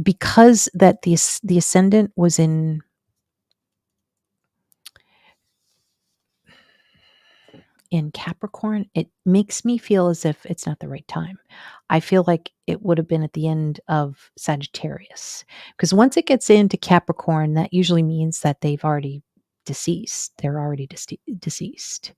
A: Because that the ascendant was in Capricorn, it makes me feel as if it's not the right time. I feel like it would have been at the end of Sagittarius. Because once it gets into Capricorn, that usually means that they've already deceased. They're already deceased.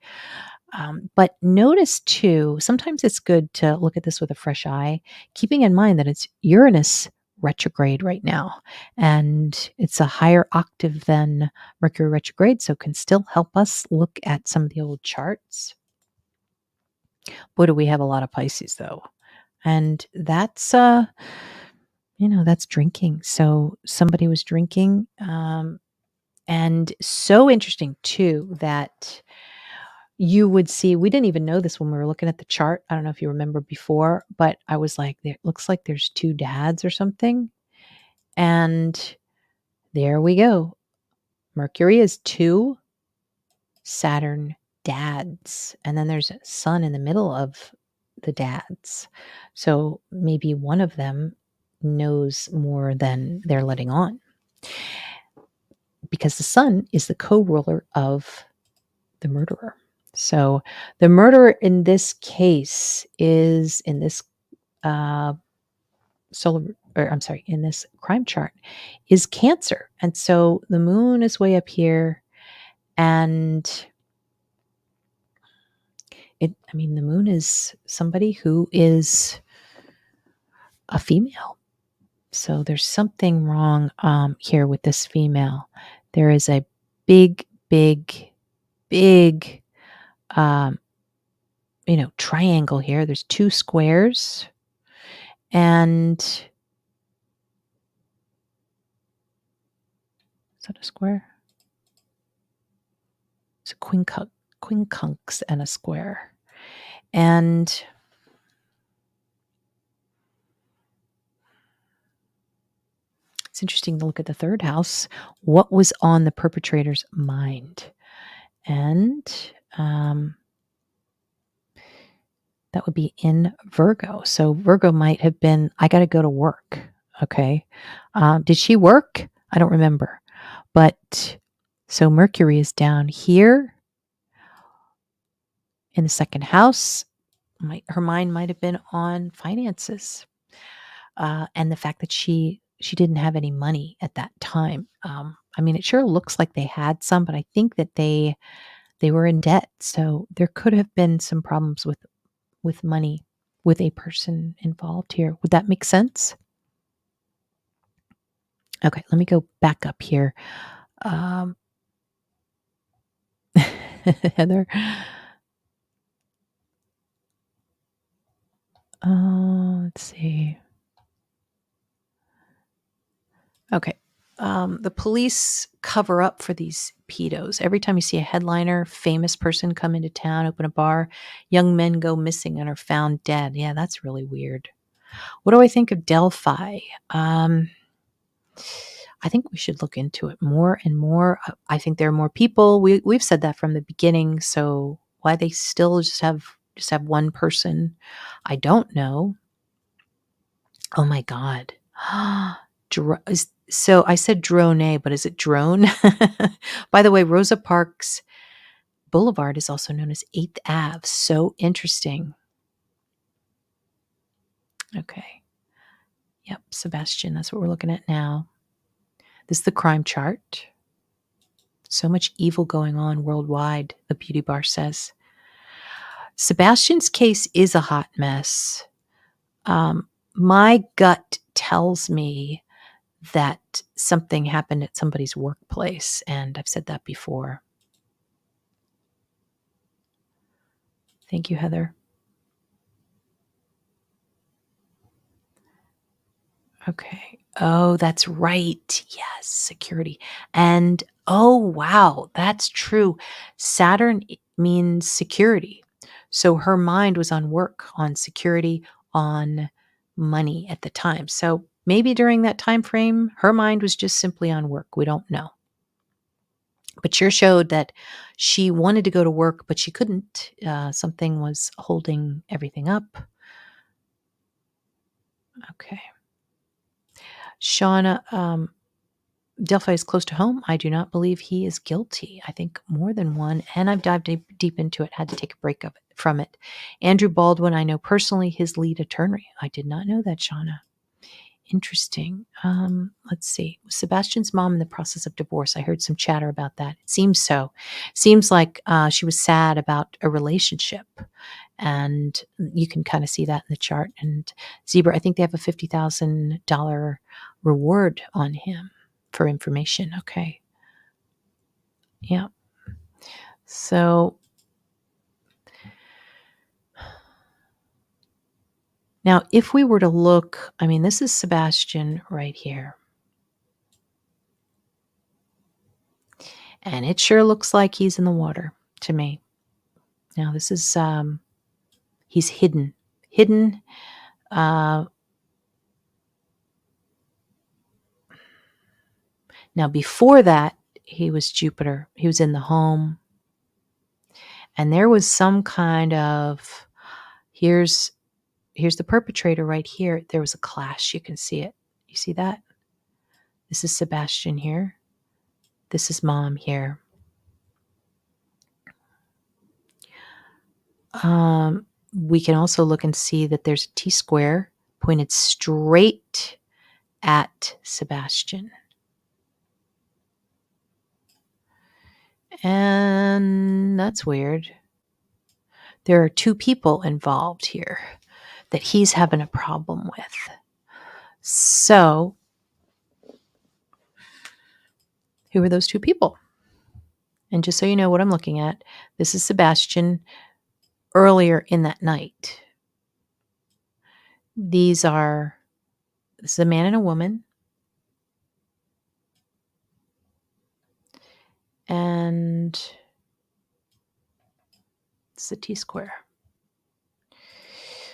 A: But notice too, sometimes it's good to look at this with a fresh eye, keeping in mind that it's Uranus retrograde right now, and it's a higher octave than Mercury retrograde, so can still help us look at some of the old charts. Boy, do we have a lot of Pisces though. And that's that's drinking. So somebody was drinking. And so interesting too that you would see, we didn't even know this when we were looking at the chart. I don't know if you remember before, but I was like, it looks like there's two dads or something. And there we go. Mercury is two Saturn dads. And then there's a sun in the middle of the dads. So maybe one of them knows more than they're letting on. Because the sun is the co ruler of the murderer. So the murderer in this case is in this in this crime chart is Cancer. And so the moon is way up here, and the moon is somebody who is a female. So there's something wrong here with this female. There is a big um, triangle here. There's two squares, and Is that a square? It's a quincunx and a square. And it's interesting to look at the third house. What was on the perpetrator's mind? And that would be in Virgo. So Virgo might have been, I got to go to work. Okay. Did she work? I don't remember. But so Mercury is down here in the second house. Her mind might have been on finances, and the fact that she didn't have any money at that time. I mean, it sure looks like they had some, but I think that they were in debt. So there could have been some problems with money with a person involved here. Would that make sense? Okay, let me go back up here. Heather. Let's see. Okay. The police cover up for these pedos. Every time you see a headliner, famous person come into town, open a bar, young men go missing and are found dead. Yeah, that's really weird. What do I think of Delphi? I think we should look into it more and more. I think there are more people. We've said that from the beginning. So why they still just have one person, I don't know. Oh my God. So I said drone, but is it drone? By the way, Rosa Parks Boulevard is also known as 8th Ave. So interesting. Okay. Yep, Sebastian, that's what we're looking at now. This is the crime chart. So much evil going on worldwide, the beauty bar says. Sebastian's case is a hot mess. My gut tells me that something happened at somebody's workplace, and I've said that before. Thank you, Heather. Okay. Oh, that's right. Yes, security. And oh, wow, that's true. Saturn means security. So her mind was on work, on security, on money at the time. So maybe during that time frame, her mind was just simply on work. We don't know. But sure showed that she wanted to go to work, but she couldn't. Something was holding everything up. Okay. Shauna, Delphi is close to home. I do not believe he is guilty. I think more than one, and I've dived deep into it, had to take a break from it. Andrew Baldwin, I know personally, his lead attorney. I did not know that, Shauna. Interesting. Let's see. Was Sebastian's mom in the process of divorce? I heard some chatter about that. It seems so. Seems like she was sad about a relationship. And you can kind of see that in the chart. And Zebra, I think they have a $50,000 reward on him for information. Okay. Yeah. So now, if we were to look, I mean, this is Sebastian right here. And it sure looks like he's in the water to me. Now, this is, he's hidden. Now, before that, he was Jupiter. He was in the home. And there was some kind of, here's the perpetrator right here. There was a clash. You can see it. You see that? This is Sebastian here. This is mom here. We can also look and see that there's a T-square pointed straight at Sebastian. And that's weird. There are two people involved here that he's having a problem with. So, who are those two people? And just so you know what I'm looking at, this is Sebastian earlier in that night. This is a man and a woman. And it's the T-square.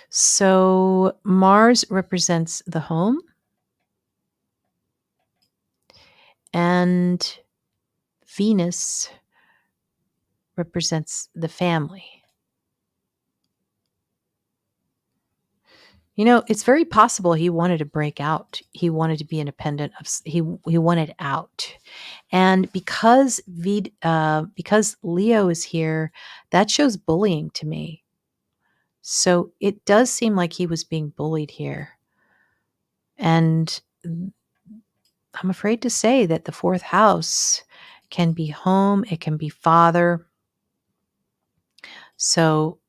A: So Mars represents the home, and Venus represents the family. You know, it's very possible he wanted to break out. He wanted to be independent of he wanted out. And because because Leo is here, that shows bullying to me. So it does seem like he was being bullied here. And I'm afraid to say that the fourth house can be home, it can be father. So,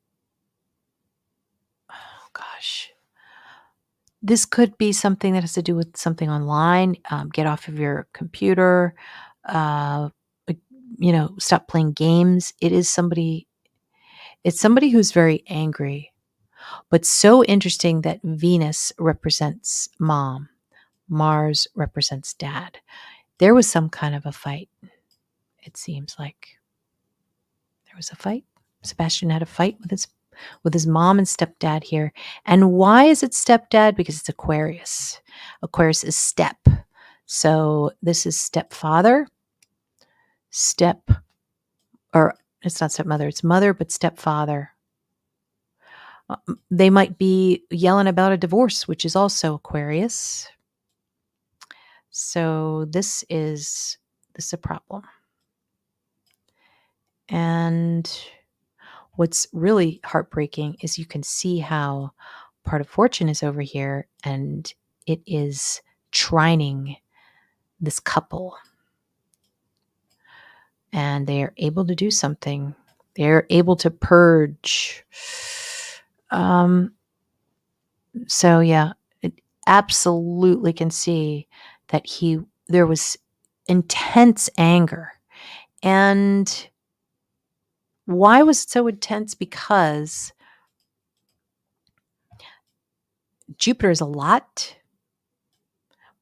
A: oh gosh, this could be something that has to do with something online. Get off of your computer, uh, stop playing games. It's somebody who's very angry, but so interesting that Venus represents mom, Mars represents dad. There was some kind of a fight. It seems like there was a fight. Sebastian had a fight with his mom and stepdad here. And why is it stepdad? Because it's Aquarius. Aquarius is step. So this is stepfather, or it's not stepmother, it's mother, but stepfather. They might be yelling about a divorce, which is also Aquarius. So this is a problem. And what's really heartbreaking is you can see how part of fortune is over here and it is trining this couple. And they are able to do something. They're able to purge. So yeah, it absolutely can see that there was intense anger. And why was it so intense? Because Jupiter is a lot.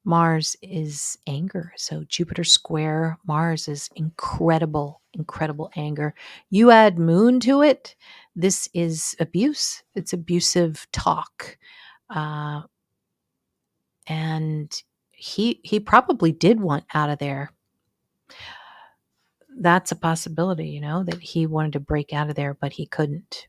A: Mars is anger. So Jupiter square Mars is incredible, incredible anger. You add moon to it, this is abuse. It's abusive talk. And he probably did want out of there. That's a possibility, that he wanted to break out of there, but he couldn't.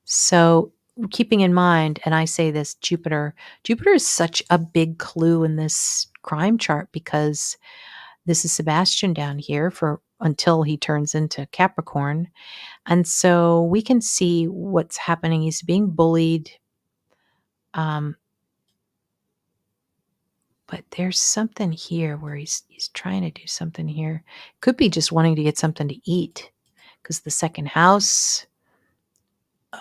A: So keeping in mind, and I say this, Jupiter is such a big clue in this crime chart because this is Sebastian down here until he turns into Capricorn. And so we can see what's happening. He's being bullied. But there's something here where he's trying to do something here. Could be just wanting to get something to eat because the second house.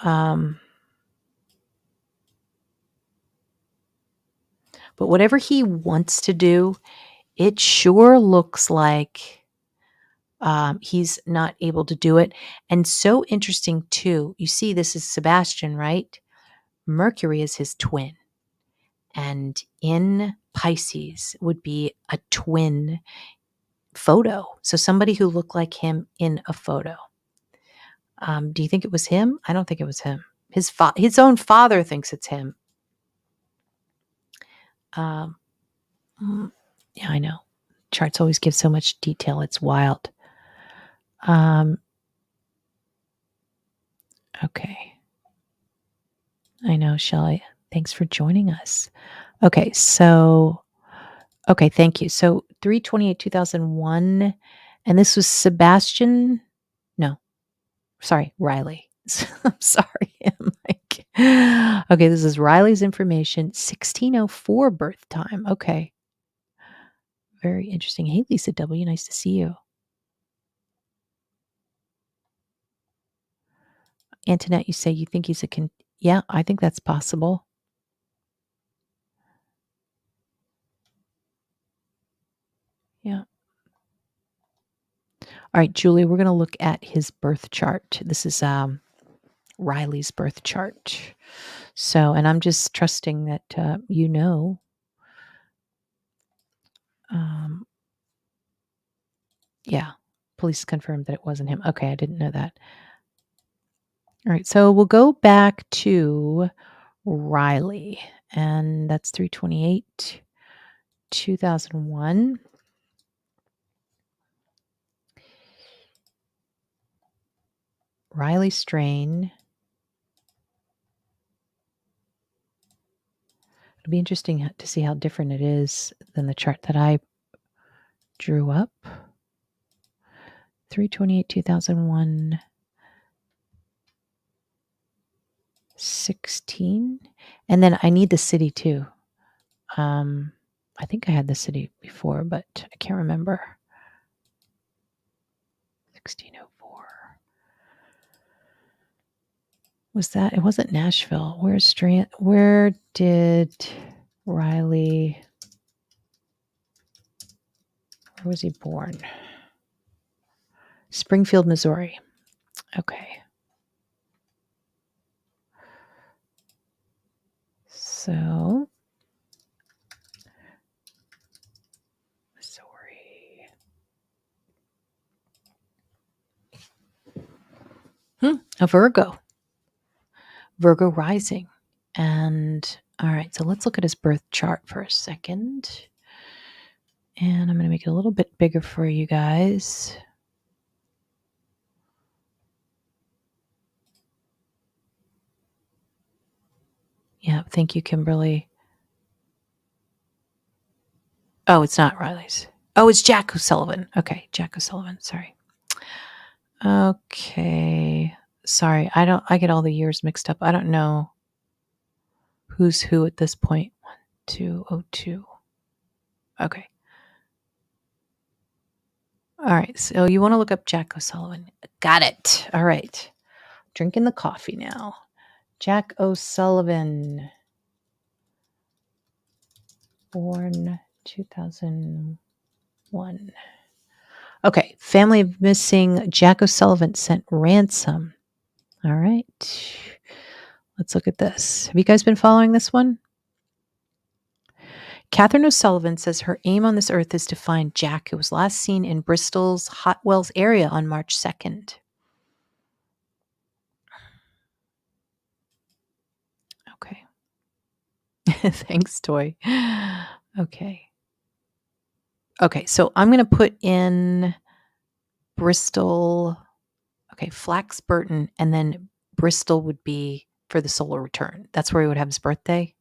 A: But whatever he wants to do, it sure looks like he's not able to do it. And so interesting too. You see, this is Sebastian, right? Mercury is his twin. And in Pisces would be a twin photo. So somebody who looked like him in a photo. Do you think it was him? I don't think it was him. His own father thinks it's him. Yeah, I know. Charts always give so much detail. It's wild. Okay. I know, Shelley. Thanks for joining us. Okay, thank you. So 3/28/2001, and this was Sebastian. No, sorry, Riley. I'm sorry. Okay, this is Riley's information. 1604 birth time. Okay. Very interesting. Hey, Lisa W. Nice to see you. Antoinette, you say you think he's yeah, I think that's possible. Yeah. All right, Julie, we're going to look at his birth chart. This is Riley's birth chart. So, and I'm just trusting that Yeah. Police confirmed that it wasn't him. Okay, I didn't know that. All right, so we'll go back to Riley, and that's 328, 2001. Riley Strain. It'll be interesting to see how different it is than the chart that I drew up. 328, 2001, 16. And then I need the city too. I think I had the city before, but I can't remember. 1604. Was that? It wasn't Nashville. Where did Riley? Where was he born? Springfield, Missouri. Okay. So, Missouri. A Virgo. Virgo rising. And all right, so let's look at his birth chart for a second. And I'm going to make it a little bit bigger for you guys. Yeah, thank you, Kimberly. Oh, it's not Riley's. Oh, it's Jack O'Sullivan. Okay, Jack O'Sullivan. Sorry. Okay. Sorry, I get all the years mixed up. I don't know who's who at this point. 1202. Okay. All right. So you want to look up Jack O'Sullivan. Got it. All right. Drinking the coffee now. Jack O'Sullivan. Born 2001. Okay. Family of missing Jack O'Sullivan sent ransom. All right. Let's look at this. Have you guys been following this one? Catherine O'Sullivan says her aim on this earth is to find Jack, who was last seen in Bristol's Hot Wells area on March 2nd. Okay. Thanks, Toy. Okay. Okay, so I'm going to put in Bristol. Okay, Flax Burton, and then Bristol would be for the solar return. That's where he would have his birthday.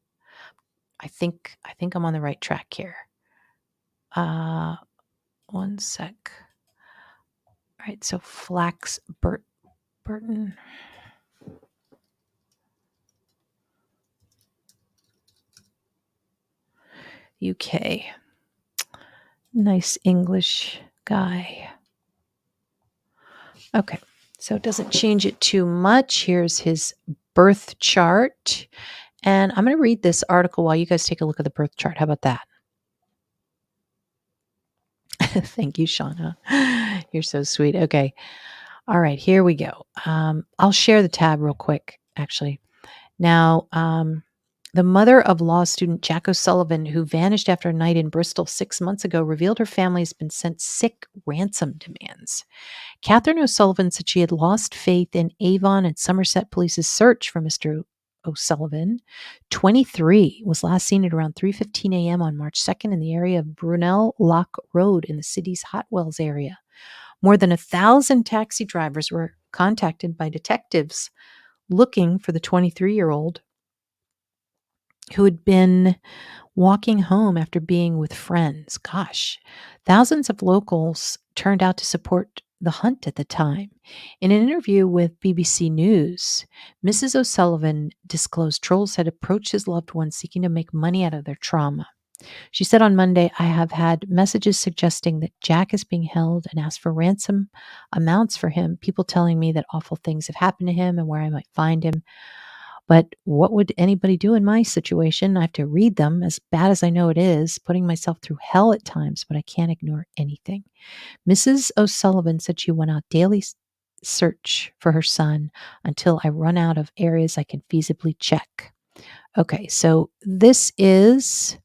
A: I think I'm on the right track here. One sec. All right, so Flax Burton. UK. Nice English guy. Okay, so it doesn't change it too much. Here's his birth chart. And I'm going to read this article while you guys take a look at the birth chart. How about that? Thank you, Shauna. You're so sweet. Okay. All right, here we go. I'll share the tab real quick, actually. Now, the mother of law student Jack O'Sullivan, who vanished after a night in Bristol 6 months ago, revealed her family has been sent sick ransom demands. Catherine O'Sullivan said she had lost faith in Avon and Somerset Police's search for Mr. O'Sullivan. 23 was last seen at around 3:15 a.m. on March 2nd in the area of Brunel Lock Road in the city's Hot Wells area. More than 1,000 taxi drivers were contacted by detectives looking for the 23-year-old who had been walking home after being with friends. Gosh, thousands of locals turned out to support the hunt at the time. In an interview with BBC News, Mrs. O'Sullivan disclosed trolls had approached his loved ones seeking to make money out of their trauma. She said on Monday, I have had messages suggesting that Jack is being held and asked for ransom amounts for him, people telling me that awful things have happened to him and where I might find him. But what would anybody do in my situation? I have to read them, as bad as I know it is, putting myself through hell at times, but I can't ignore anything. Mrs. O'Sullivan said she went out daily search for her son until I run out of areas I can feasibly check. Okay, so this is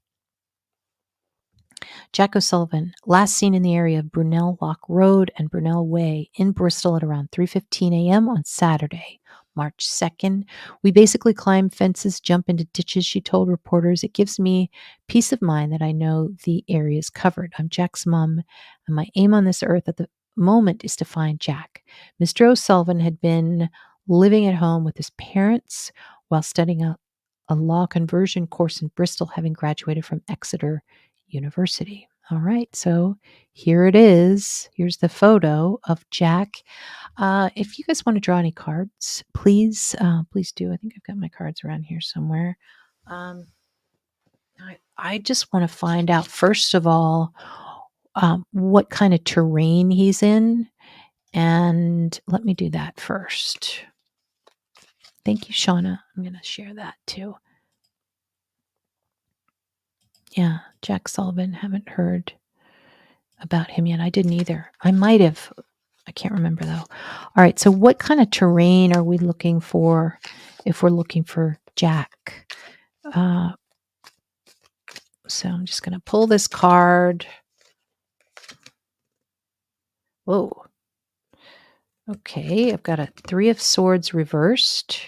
A: Jack O'Sullivan, last seen in the area of Brunel Lock Road and Brunel Way in Bristol at around 3:15 a.m. on Saturday, March 2nd. We basically climb fences, jump into ditches, she told reporters. It gives me peace of mind that I know the area is covered. I'm Jack's mom, and my aim on this earth at the moment is to find Jack. Mr. O'Sullivan had been living at home with his parents while studying a law conversion course in Bristol, having graduated from Exeter University. All right, so here it is. Here's the photo of Jack. If you guys want to draw any cards, please do. I think I've got my cards around here somewhere. I just want to find out, first of all, what kind of terrain he's in. And let me do that first. Thank you, Shauna. I'm going to share that too. Yeah, Jack Sullivan. Haven't heard about him yet. I didn't either. I might have. I can't remember though. All right. So, what kind of terrain are we looking for if we're looking for Jack? So, I'm just going to pull this card. Whoa. Okay. I've got a 3 of Swords reversed.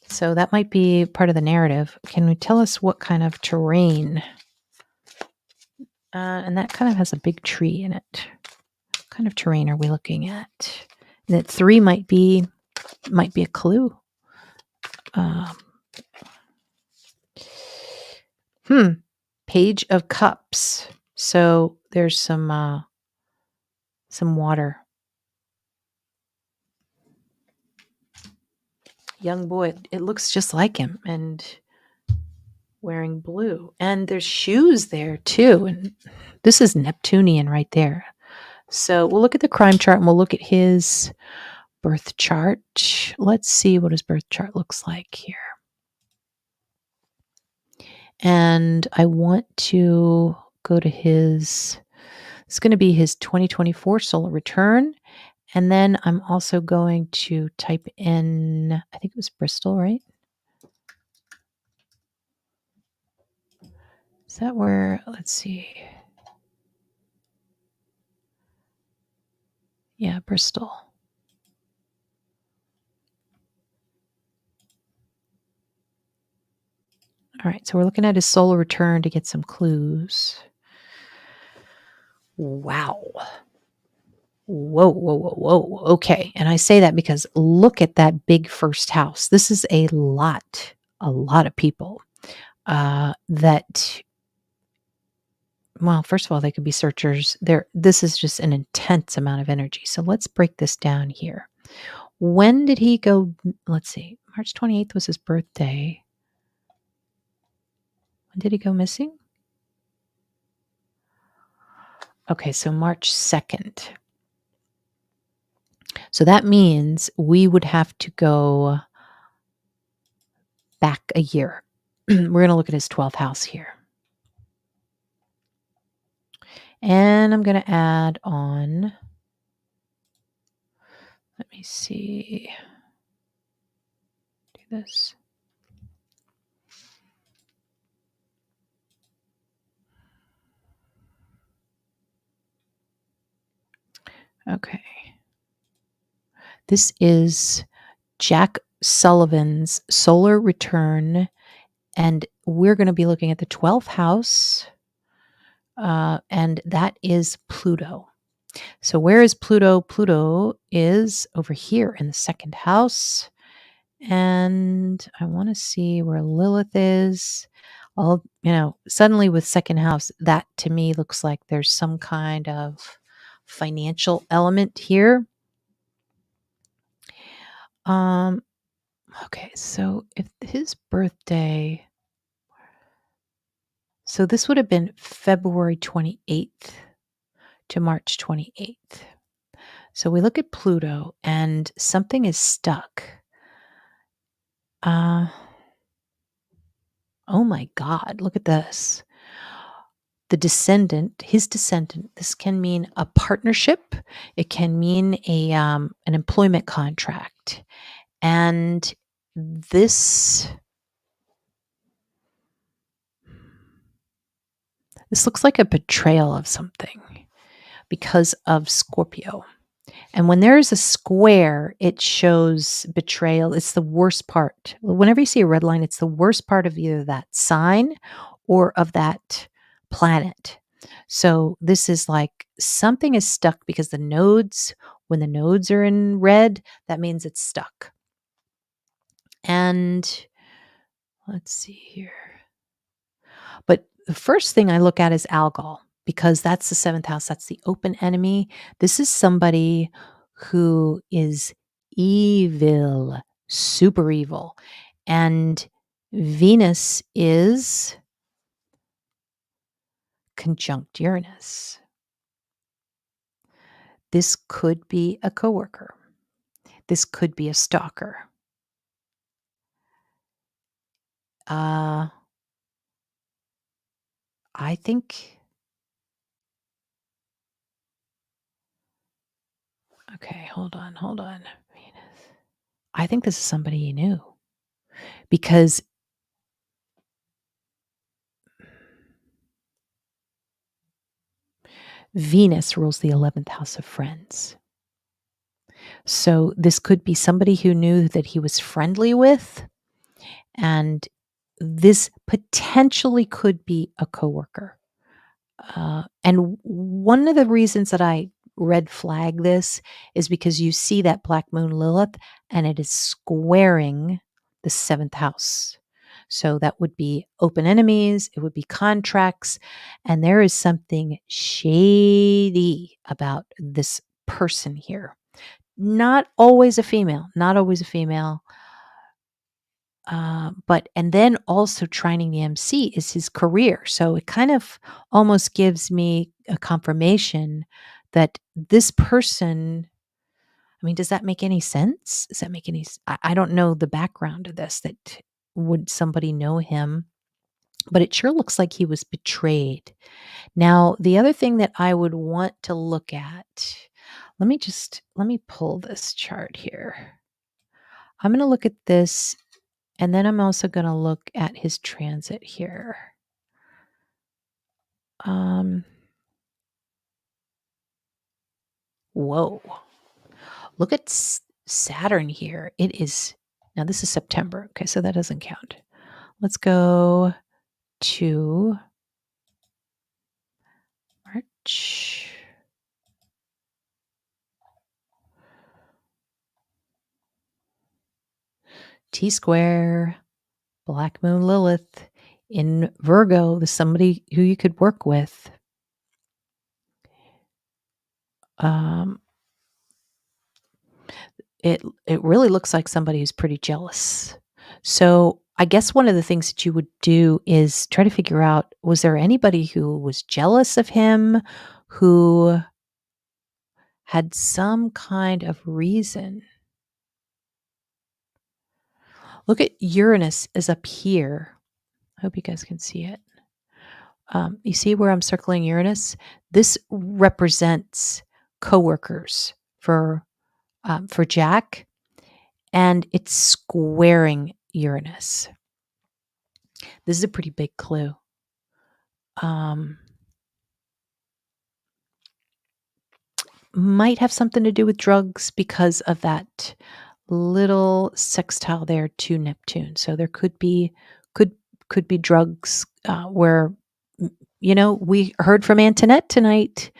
A: So, that might be part of the narrative. Can you tell us what kind of terrain? And that kind of has a big tree in it. What kind of terrain are we looking at? And that 3 might be a clue. Page of Cups. So there's some water. Young boy. It looks just like him, and wearing blue. And there's shoes there too. And this is Neptunian right there. So we'll look at the crime chart and we'll look at his birth chart. Let's see what his birth chart looks like here. And I want to go to it's going to be his 2024 solar return. And then I'm also going to type in, I think it was Bristol, right? Is that where, let's see. Yeah, Bristol. All right, so we're looking at his solar return to get some clues. Wow. Whoa. Okay. And I say that because look at that big first house. This is a lot of people that, well, first of all, they could be searchers. This is just an intense amount of energy. So let's break this down here. When did he go? Let's see. March 28th was his birthday. When did he go missing? Okay, so March 2nd. So that means we would have to go back a year. We're going to look at his 12th house here. And I'm going to add on, let me see, do this. Okay. This is Jack Sullivan's solar return, and we're going to be looking at the 12th house, and that is Pluto. So where is Pluto? Pluto is over here in the 2nd house. And I want to see where Lilith is. Suddenly with 2nd house, that to me looks like there's some kind of financial element here. Okay, so if his birthday, so this would have been February 28th to March 28th. So we look at Pluto and something is stuck. Oh my God, look at this. His descendant, this can mean a partnership. It can mean an employment contract. And this, This looks like a betrayal of something because of Scorpio. And when there is a square, it shows betrayal. It's the worst part. Whenever you see a red line, it's the worst part of either that sign or of that planet. So this is like something is stuck because the nodes, when the nodes are in red, that means it's stuck. And let's see here. But the first thing I look at is Algol because that's the seventh house. That's the open enemy. This is somebody who is evil, super evil. And Venus is conjunct Uranus. This could be a coworker. This could be a stalker. I think, okay, hold on. Venus. I think this is somebody you knew because Venus rules the 11th house of friends. So this could be somebody who knew that he was friendly with, and this potentially could be a coworker. And one of the reasons that I red flag this is because you see that black moon Lilith and it is squaring the seventh house. So that would be open enemies, it would be contracts, and there is something shady about this person here. Not always a female, not always a female. But and then also trining the MC is his career. So it kind of almost gives me a confirmation that this person, I mean, does that make any sense? Does that make any I don't know the background of this, that would somebody know him? But it sure looks like he was betrayed. Now, the other thing that I would want to look at, let me pull this chart here. I'm going to look at this, and then I'm also going to look at his transit here. Whoa. Look at Saturn here. It is, now this is September. Okay, so that doesn't count. Let's go to March. T square, Black Moon Lilith in Virgo, there's somebody who you could work with. It really looks like somebody who's pretty jealous. So I guess one of the things that you would do is try to figure out, was there anybody who was jealous of him, who had some kind of reason? Look at Uranus is up here. I hope you guys can see it. You see where I'm circling Uranus? This represents coworkers for Jack, and it's squaring Uranus. This is a pretty big clue. Might have something to do with drugs because of that little sextile there to Neptune. So there could be drugs where, you know, we heard from Antoinette tonight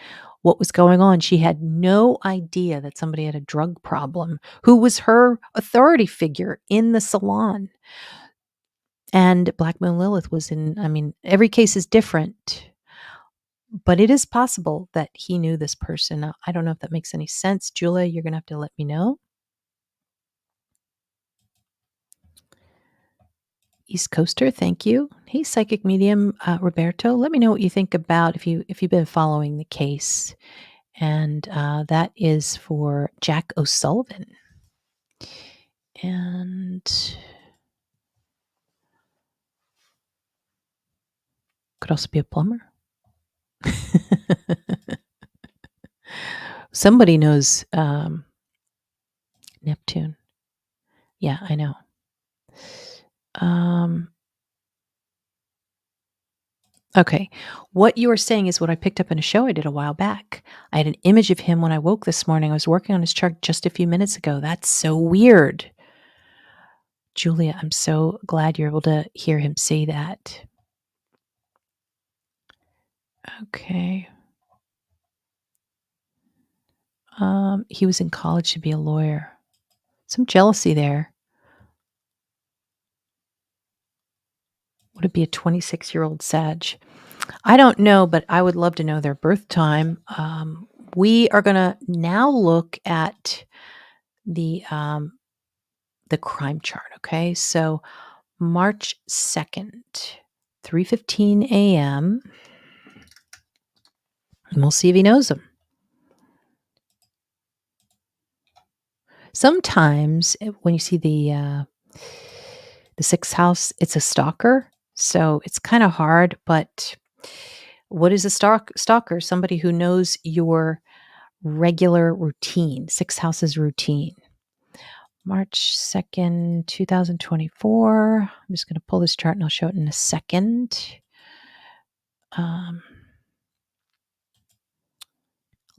A: what was going on. She had no idea that somebody had a drug problem who was her authority figure in the salon. And Black Moon Lilith was in, I mean, every case is different, but it is possible that he knew this person. I don't know if that makes any sense. Julia, you're going to have to let me know. East Coaster, thank you. Hey, psychic medium Roberto, let me know what you think about if you've been following the case. And that is for Jack O'Sullivan. And could also be a plumber. Somebody knows Neptune. Yeah, I know. Okay. What you are saying is what I picked up in a show I did a while back. I had an image of him when I woke this morning. I was working on his chart just a few minutes ago. That's so weird. Julia, I'm so glad you're able to hear him say that. Okay. He was in college to be a lawyer. Some jealousy there. Would it be a 26-year-old Sag? I don't know, but I would love to know their birth time. We are going to now look at the crime chart. Okay, so March 2nd, 3:15 a.m. And we'll see if he knows them. Sometimes when you see the sixth house, it's a stalker, so it's kind of hard. But what is a stalker? Somebody who knows your regular routine. Sixth house is routine. March 2nd, 2024. I'm just going to pull this chart and I'll show it in a second.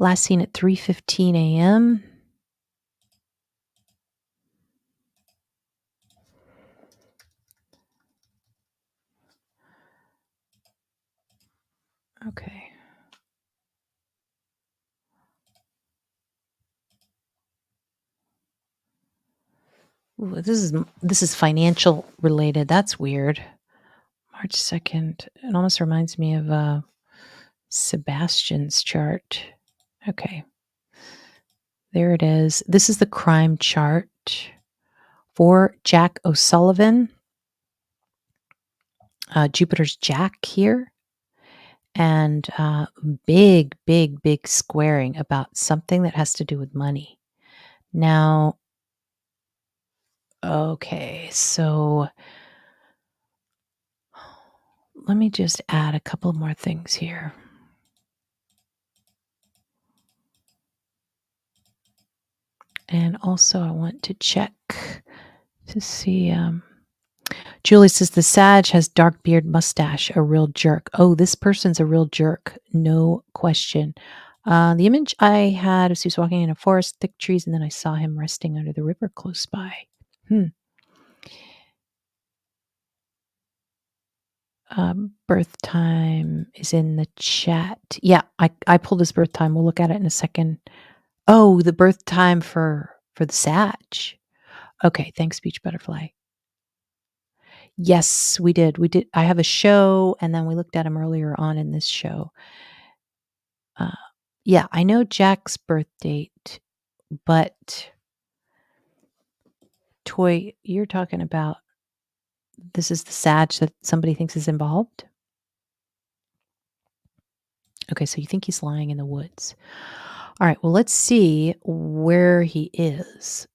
A: Last seen at 3:15 a.m. Okay. Ooh, this is financial related. That's weird. March 2nd. It almost reminds me of Sebastian's chart. Okay. There it is. This is the crime chart for Jack O'Sullivan. Jupiter's Jack here. And big, big, big squaring about something that has to do with money. Now, okay, so let me just add a couple more things here. And also, I want to check to see. Julie says the Sag has dark beard, mustache, a real jerk. Oh, this person's a real jerk, no question. The image I had was he was walking in a forest, thick trees, and then I saw him resting under the river close by. Birth time is in the chat. Yeah, I pulled his birth time. We'll look at it in a second. Oh, the birth time for the Sag. Okay, thanks, Beach Butterfly. Yes, we did. We did. I have a show, and then we looked at him earlier on in this show. Yeah, I know Jack's birth date, but Toy, you're talking about this is the Sag that somebody thinks is involved? Okay, so you think he's lying in the woods. All right, well, let's see where he is.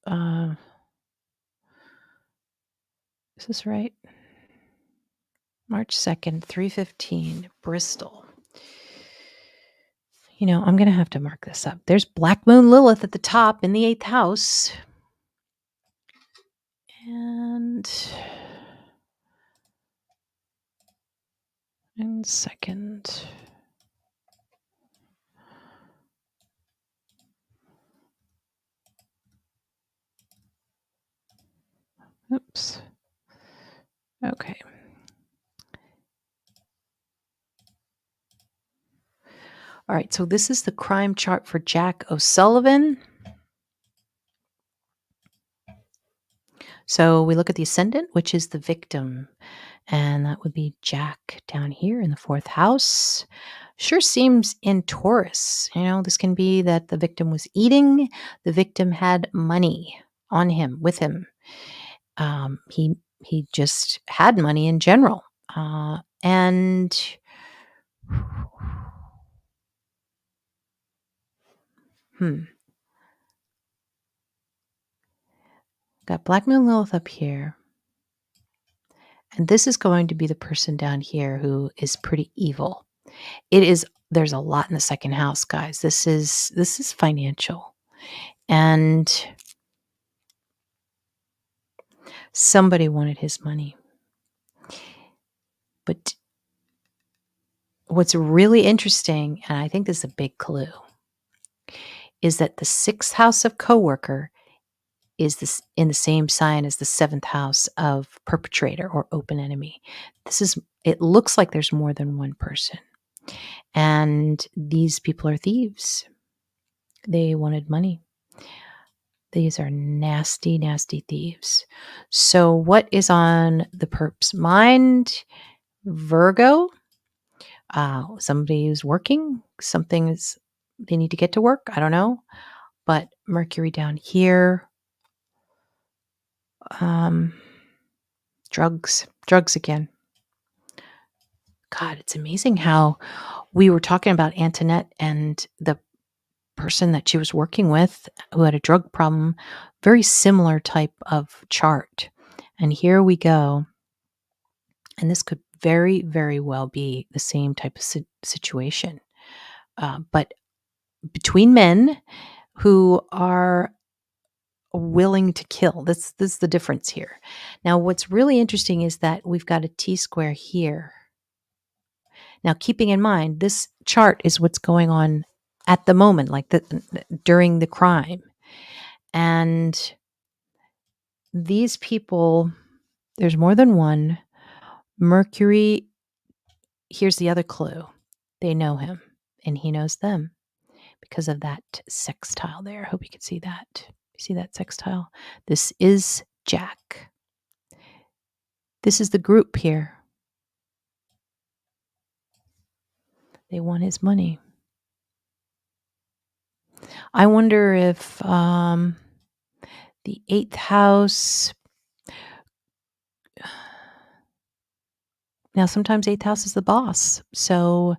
A: Is this right? March 2nd, 3:15, Bristol. You know, I'm going to have to mark this up. There's Black Moon Lilith at the top in the 8th house. And second. Oops. Okay. All right, so this is the crime chart for Jack O'Sullivan. So we look at the ascendant, which is the victim, and that would be Jack down here in the 4th house. Sure seems in Taurus. You know, this can be that the victim was eating, the victim had money on him, with him. He just had money in general. And got Black Moon Lilith up here. And this is going to be the person down here who is pretty evil. There's a lot in the 2nd house, guys. This is financial. And somebody wanted his money. But what's really interesting, and I think this is a big clue, is that the 6th house of coworker is this in the same sign as the 7th house of perpetrator or open enemy. It looks like there's more than one person. And these people are thieves. They wanted money. These are nasty, nasty thieves. So, what is on the perp's mind? Virgo. Somebody who's working. They need to get to work. I don't know. But Mercury down here. Drugs again. God, it's amazing how we were talking about Antoinette and the person that she was working with who had a drug problem, very similar type of chart. And here we go. And this could very, very well be the same type of situation. But between men who are willing to kill, this is the difference here. Now, what's really interesting is that we've got a T square here. Now, keeping in mind, this chart is what's going on at the moment, like during the crime. And these people, there's more than one. Mercury, here's the other clue. They know him and he knows them because of that sextile there. I hope you can see that. You see that sextile? This is Jack. This is the group here. They want his money. I wonder if the 8th house. Now, sometimes 8th house is the boss. So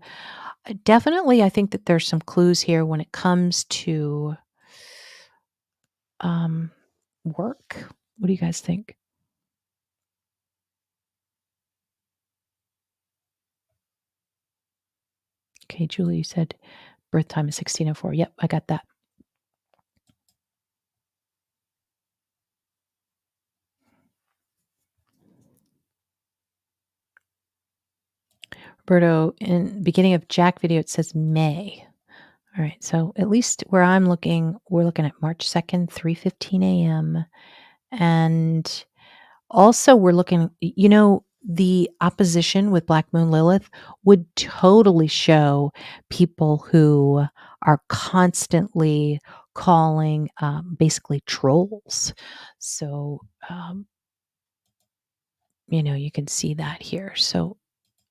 A: definitely, I think that there's some clues here when it comes to work. What do you guys think? Okay, Julie, you said birth time is 1604. Yep, I got that. Roberto, in beginning of Jack video, it says May. All right, so at least where I'm looking, we're looking at March 2nd, 3:15 a.m. And also we're looking, the opposition with Black Moon Lilith would totally show people who are constantly calling basically trolls. So, you can see that here. So,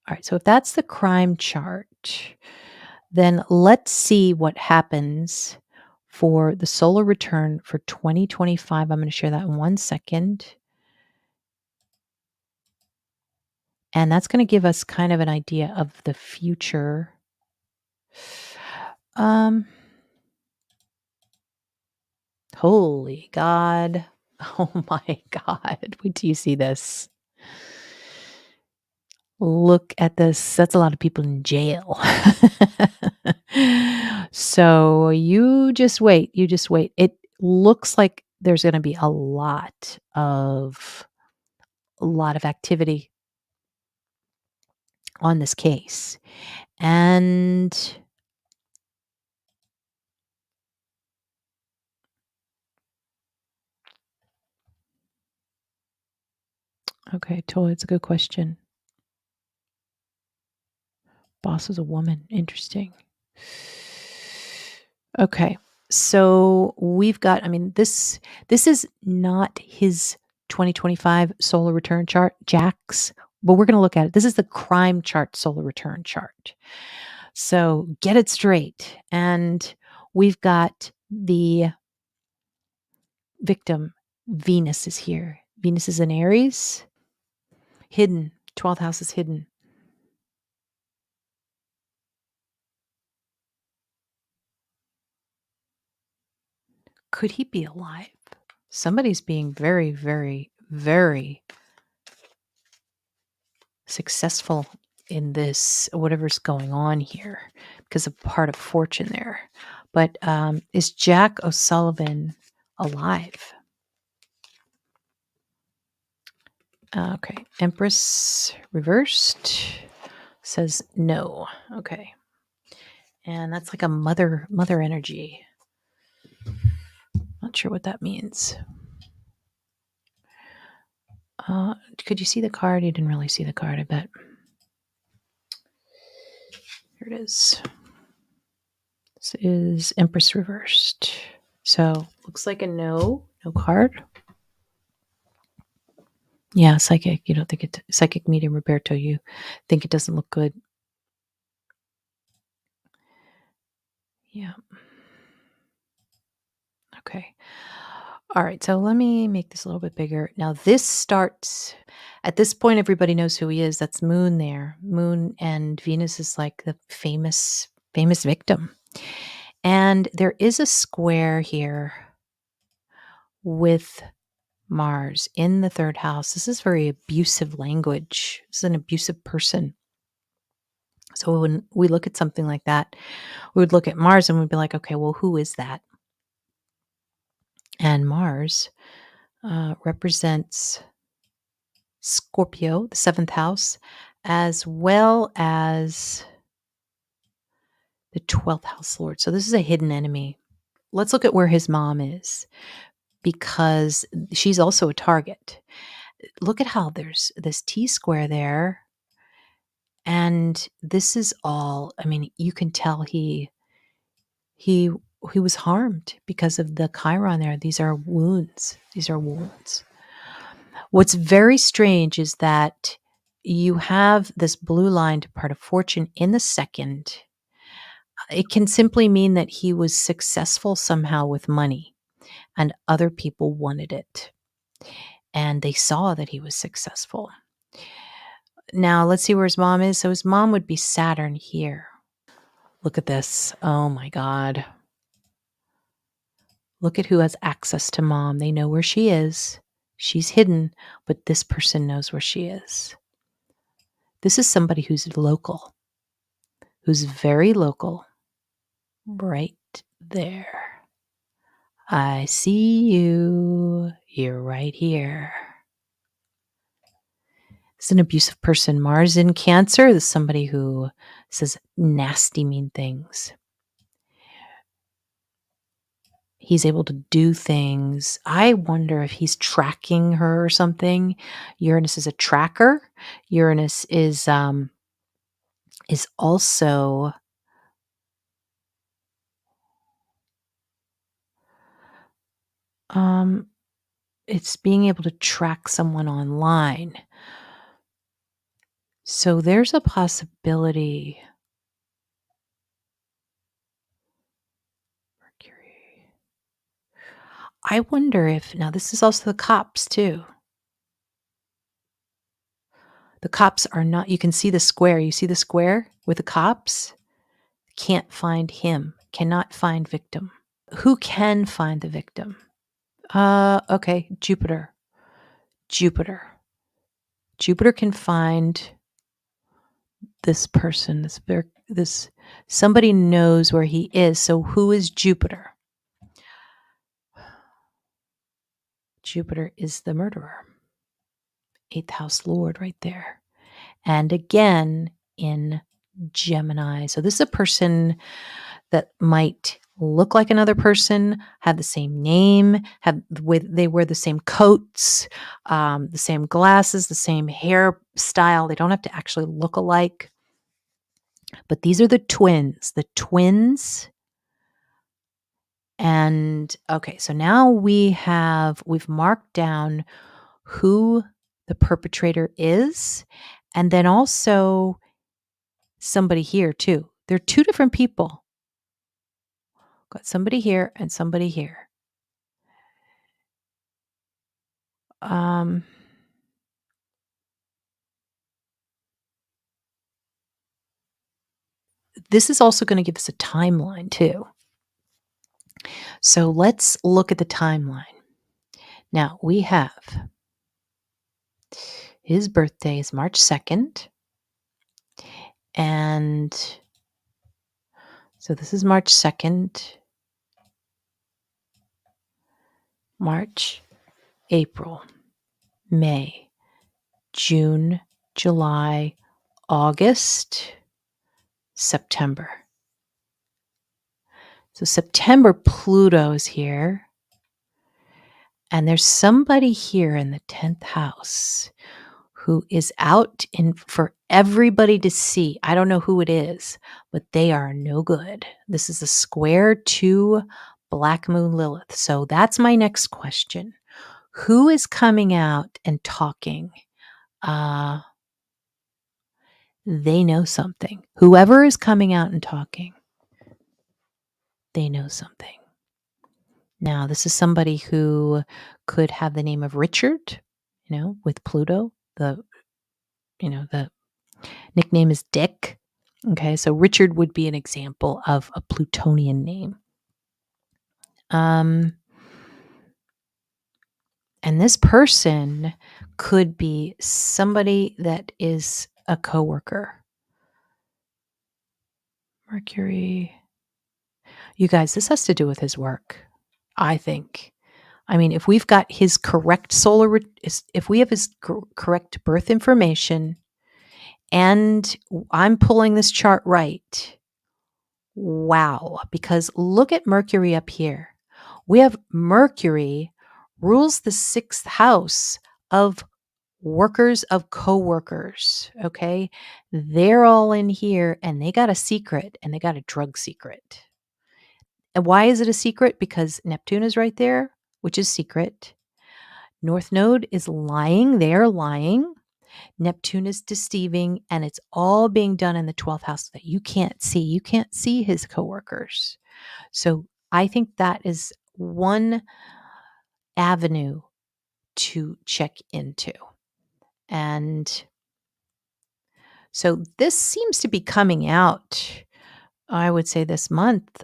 A: all right. So if that's the crime chart, then let's see what happens for the solar return for 2025. I'm going to share that in 1 second. And that's going to give us kind of an idea of the future. Holy God. Oh my God. Wait till you see this. Look at this. That's a lot of people in jail. So you just wait. You just wait. It looks like there's going to be a lot of activity on this case. And okay, totally. It's a good question. Boss is a woman. Interesting. Okay. So we've got, this is not his 2025 solar return chart, Jack's, but we're going to look at it. This is the crime chart solar return chart. So get it straight. And we've got the victim. Venus is here. Venus is in Aries. Hidden. 12th house is hidden. Could he be alive? Somebody's being very, very, very successful in this, whatever's going on here, because of part of fortune there. But is Jack O'Sullivan alive? Okay. Empress reversed. says no. Okay. And that's like a mother energy. Not sure what that means. Could you see the card? You didn't really see the card, I bet. Here it is. This is Empress reversed. So looks like a no card. Yeah, psychic. You don't think it, psychic medium Roberto, you think it doesn't look good. Yeah. Okay. All right. So let me make this a little bit bigger. Now this starts at this point, everybody knows who he is. That's Moon there. Moon and Venus is like the famous victim. And there is a square here with Mars in the third house. This is very abusive language. This is an abusive person. So when we look at something like that, we would look at Mars and we'd be like, okay, well, who is that? And Mars represents Scorpio, the seventh house, as well as the 12th house lord. So this is a hidden enemy. Let's look at where his mom is, because she's also a target. Look at how there's this T square there. And this is all, I mean, you can tell he was harmed because of the Chiron there. These are wounds. What's very strange is that you have this blue lined part of fortune in the second. It can simply mean that he was successful somehow with money and other people wanted it. And they saw that he was successful. Now, let's see where his mom is. So his mom would be Saturn here. Look at this. Oh my God. Look at who has access to mom. They know where she is. She's hidden, but this person knows where she is. This is somebody who's local, who's very local, right there. I see you. You're right here. It's an abusive person. Mars in Cancer is somebody who says nasty, mean things. He's able to do things. I wonder if he's tracking her or something. Uranus is a tracker. Uranus is also it's being able to track someone online. So there's a possibility. Mercury. I wonder if, now this is also the cops too. The cops are not, you can see the square. You see the square with the cops? Can't find him, cannot find victim. Who can find the victim? Okay, Jupiter. Jupiter can find this person. This somebody knows where he is. So who is Jupiter? Jupiter is the murderer. 8th house lord right there. And again in Gemini. So this is a person that might look like another person, have the same name, they wear the same coats, the same glasses, the same hairstyle. They don't have to actually look alike. But these are the twins. And okay, so now we've marked down who the perpetrator is, and then also somebody here too. They're two different people. Got somebody here and somebody here. This is also going to give us a timeline too. So let's look at the timeline. Now we have his birthday is March 2nd. And so this is March 2nd. March, April, May, June, July, August, September. So September, Pluto is here. And there's somebody here in the 10th house who is out for everybody to see. I don't know who it is, but they are no good. This is a square to Black Moon Lilith. So that's my next question. Who is coming out and talking? They know something. Whoever is coming out and talking, they know something. Now, this is somebody who could have the name of Richard, with Pluto. The nickname is Dick. Okay, so Richard would be an example of a Plutonian name. And this person could be somebody that is a coworker. Mercury. You guys, this has to do with his work, I think. I mean, if we've got his correct if we have his correct birth information, and I'm pulling this chart right, wow, because look at Mercury up here. We have Mercury rules the 6th house of workers, of coworkers, okay? They're all in here and they got a secret, and they got a drug secret. And why is it a secret? Because Neptune is right there, which is secret. North Node is lying. They're lying. Neptune is deceiving, and it's all being done in the 12th house that you can't see. You can't see his coworkers. So I think that is one avenue to check into. And so this seems to be coming out, I would say, this month.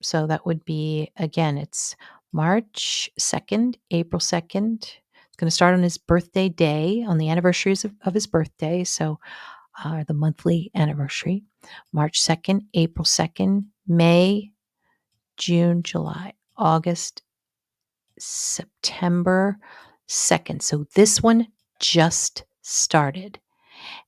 A: So that would be, again, it's March 2nd, April 2nd. It's going to start on his birthday day, on the anniversaries of his birthday. So the monthly anniversary, March 2nd, April 2nd, May, June, July, August, September 2nd. So this one just started.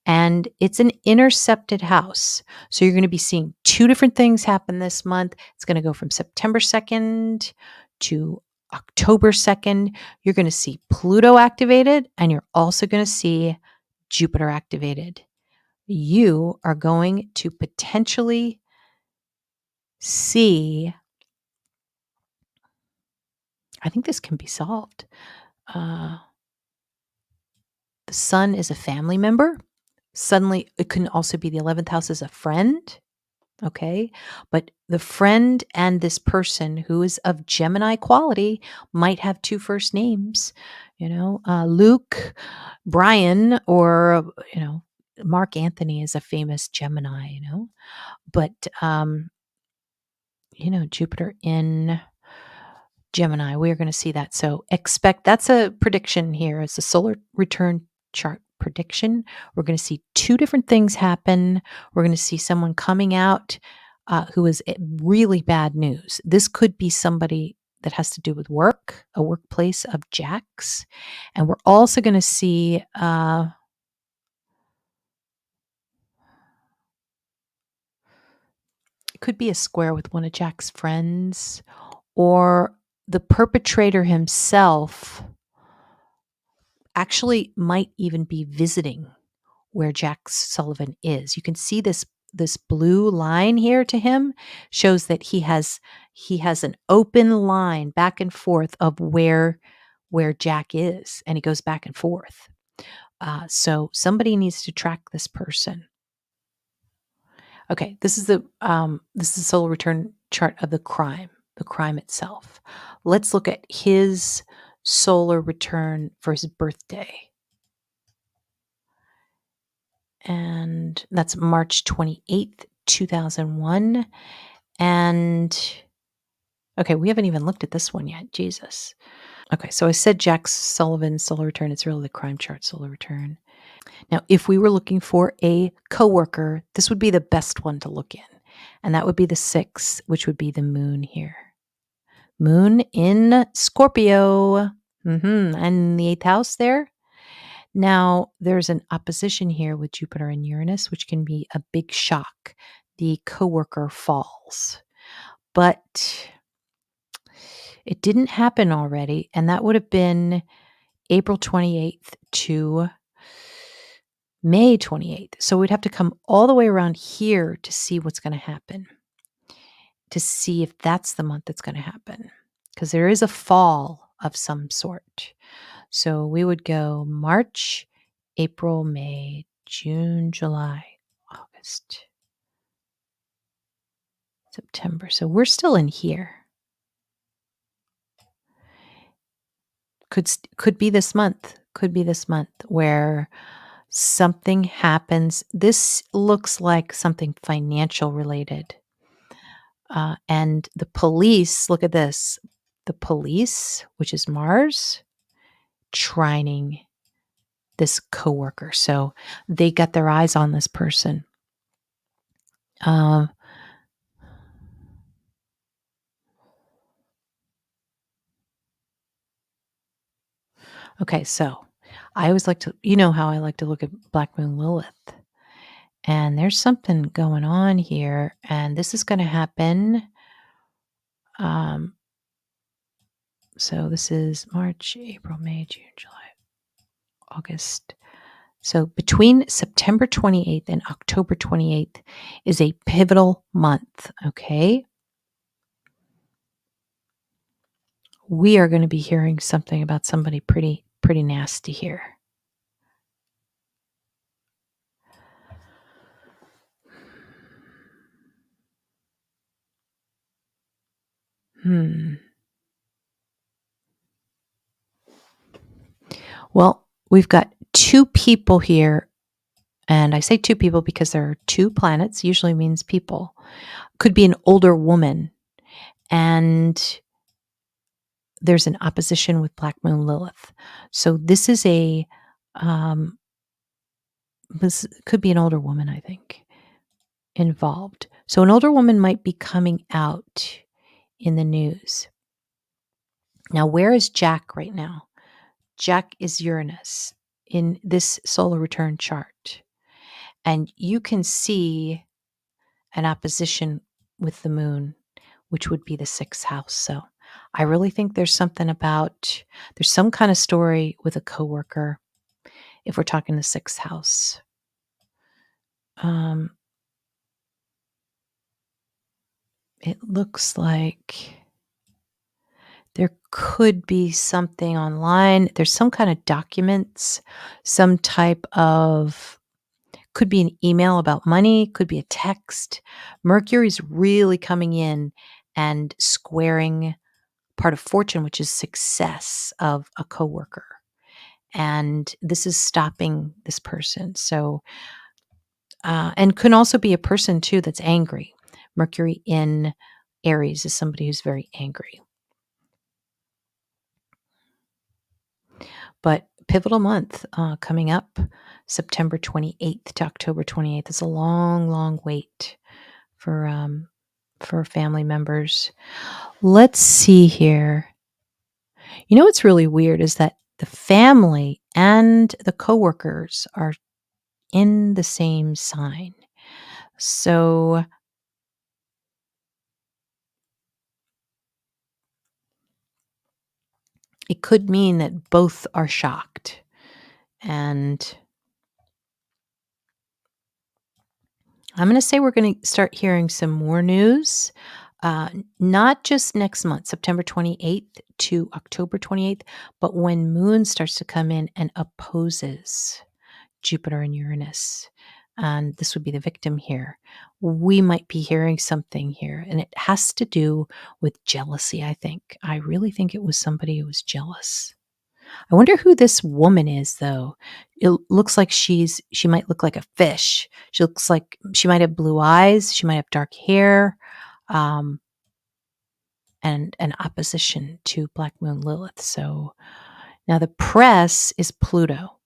A: And it's an intercepted house. So you're going to be seeing two different things happen this month. It's going to go from September 2nd to October 2nd. You're going to see Pluto activated, and you're also going to see Jupiter activated. You are going to potentially see, I think this can be solved. The sun is a family member. Suddenly, it can also be the 11th house as a friend. Okay. But the friend and this person who is of Gemini quality might have two first names, Luke, Brian, or, Mark Anthony is a famous Gemini, but, Jupiter in Gemini, we are going to see that. So that's a prediction here. It's a solar return chart prediction. We're going to see two different things happen. We're going to see someone coming out who is really bad news. This could be somebody that has to do with work, a workplace of Jack's. And we're also going to see it could be a square with one of Jack's friends, or the perpetrator himself actually might even be visiting where Jack Sullivan is. You can see this blue line here to him shows that he has an open line back and forth of where Jack is, and he goes back and forth. So somebody needs to track this person. Okay, this is the solar return chart of the crime itself. Let's look at his solar return for his birthday. And that's March 28th, 2001. And okay, we haven't even looked at this one yet. Jesus. Okay, so I said Jack Sullivan's solar return. It's really the crime chart solar return. Now, if we were looking for a coworker, this would be the best one to look in. And that would be the 6th, which would be the moon here. Moon in Scorpio. And the 8th house there. Now, there's an opposition here with Jupiter and Uranus, which can be a big shock. The coworker falls. But it didn't happen already, and that would have been April 28th to May 28th. So we'd have to come all the way around here to see what's going to happen, to see if that's the month that's going to happen, because there is a fall of some sort. So we would go March, April, May, June, July, August, September. So we're still in here. Could be this month. Could be this month where something happens. This looks like something financial related. And the police, look at this. The police, which is Mars, trining this coworker. So they got their eyes on this person. Okay, so I always like to, you know how I like to look at Black Moon Lilith. And there's something going on here, and this is going to happen. So this is March, April, May, June, July, August. So between September 28th and October 28th is a pivotal month, okay? We are going to be hearing something about somebody pretty nasty here. Well, we've got two people here, and I say two people because there are two planets, usually means people. Could be an older woman, and there's an opposition with Black Moon Lilith. So this is this could be an older woman, I think, involved. So an older woman might be coming out in the news. Now, where is Jack right now? Jack is Uranus in this solar return chart. And you can see an opposition with the moon, which would be the 6th house. So I really think there's something about, there's some kind of story with a coworker if we're talking the 6th house. It looks like there could be something online. There's some kind of documents, some type of, could be an email about money, could be a text. Mercury's really coming in and squaring part of fortune, which is success of a coworker. And this is stopping this person. So, and can also be a person too that's angry. Mercury in Aries is somebody who's very angry. But pivotal month coming up, September 28th to October 28th. It's a long wait for family members. Let's see here. You know what's really weird is that the family and the coworkers are in the same sign. So it could mean that both are shocked. And I'm going to say we're going to start hearing some more news, not just next month, September 28th to October 28th, but when Moon starts to come in and opposes Jupiter and Uranus. And this would be the victim here. We might be hearing something here, and it has to do with jealousy, I think. I really think it was somebody who was jealous. I wonder who this woman is, though. It looks like she might look like a fish. She looks like she might have blue eyes. She might have dark hair, and an opposition to Black Moon Lilith. So now the press is Pluto.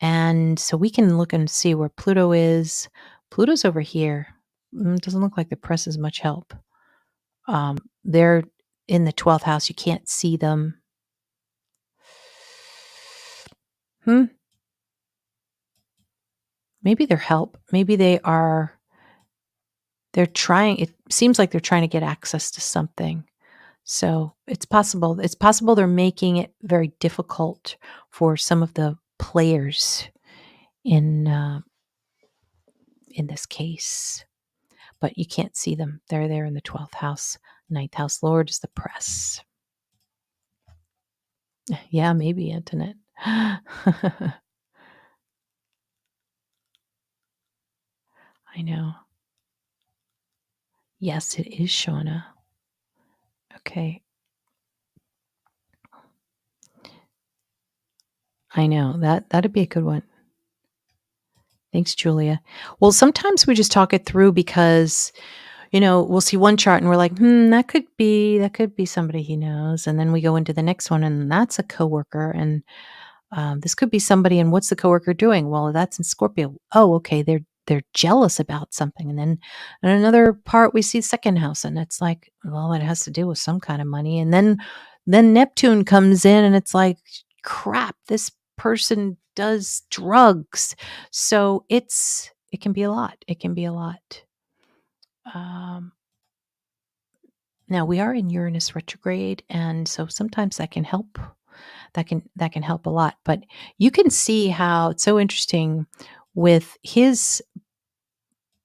A: And so we can look and see where Pluto is. Pluto's over here. It doesn't look like the press is much help. They're in the 12th house. You can't see them. maybe they're help. Maybe they're trying, it seems like they're trying to get access to something. So it's possible. It's possible they're making it very difficult for some of the players in in this case. But you can't see them. They're there in the 12th house. Ninth house lord is the press. Yeah, maybe, Antoinette. I know. Yes, it is Shauna. Okay. I know. That'd be a good one. Thanks, Julia. Well, sometimes we just talk it through because, we'll see one chart and we're like, that could be somebody he knows. And then we go into the next one and that's a coworker. And this could be somebody. And what's the coworker doing? Well, that's in Scorpio. Oh, okay. They're jealous about something. And then in another part, we see second house, and it's like, well, it has to do with some kind of money. And then Neptune comes in, and it's like, crap, this person does drugs. So it can be a lot. It can be a lot. Um, Now we are in Uranus retrograde, and so sometimes that can help. That can help a lot. But you can see how it's so interesting with his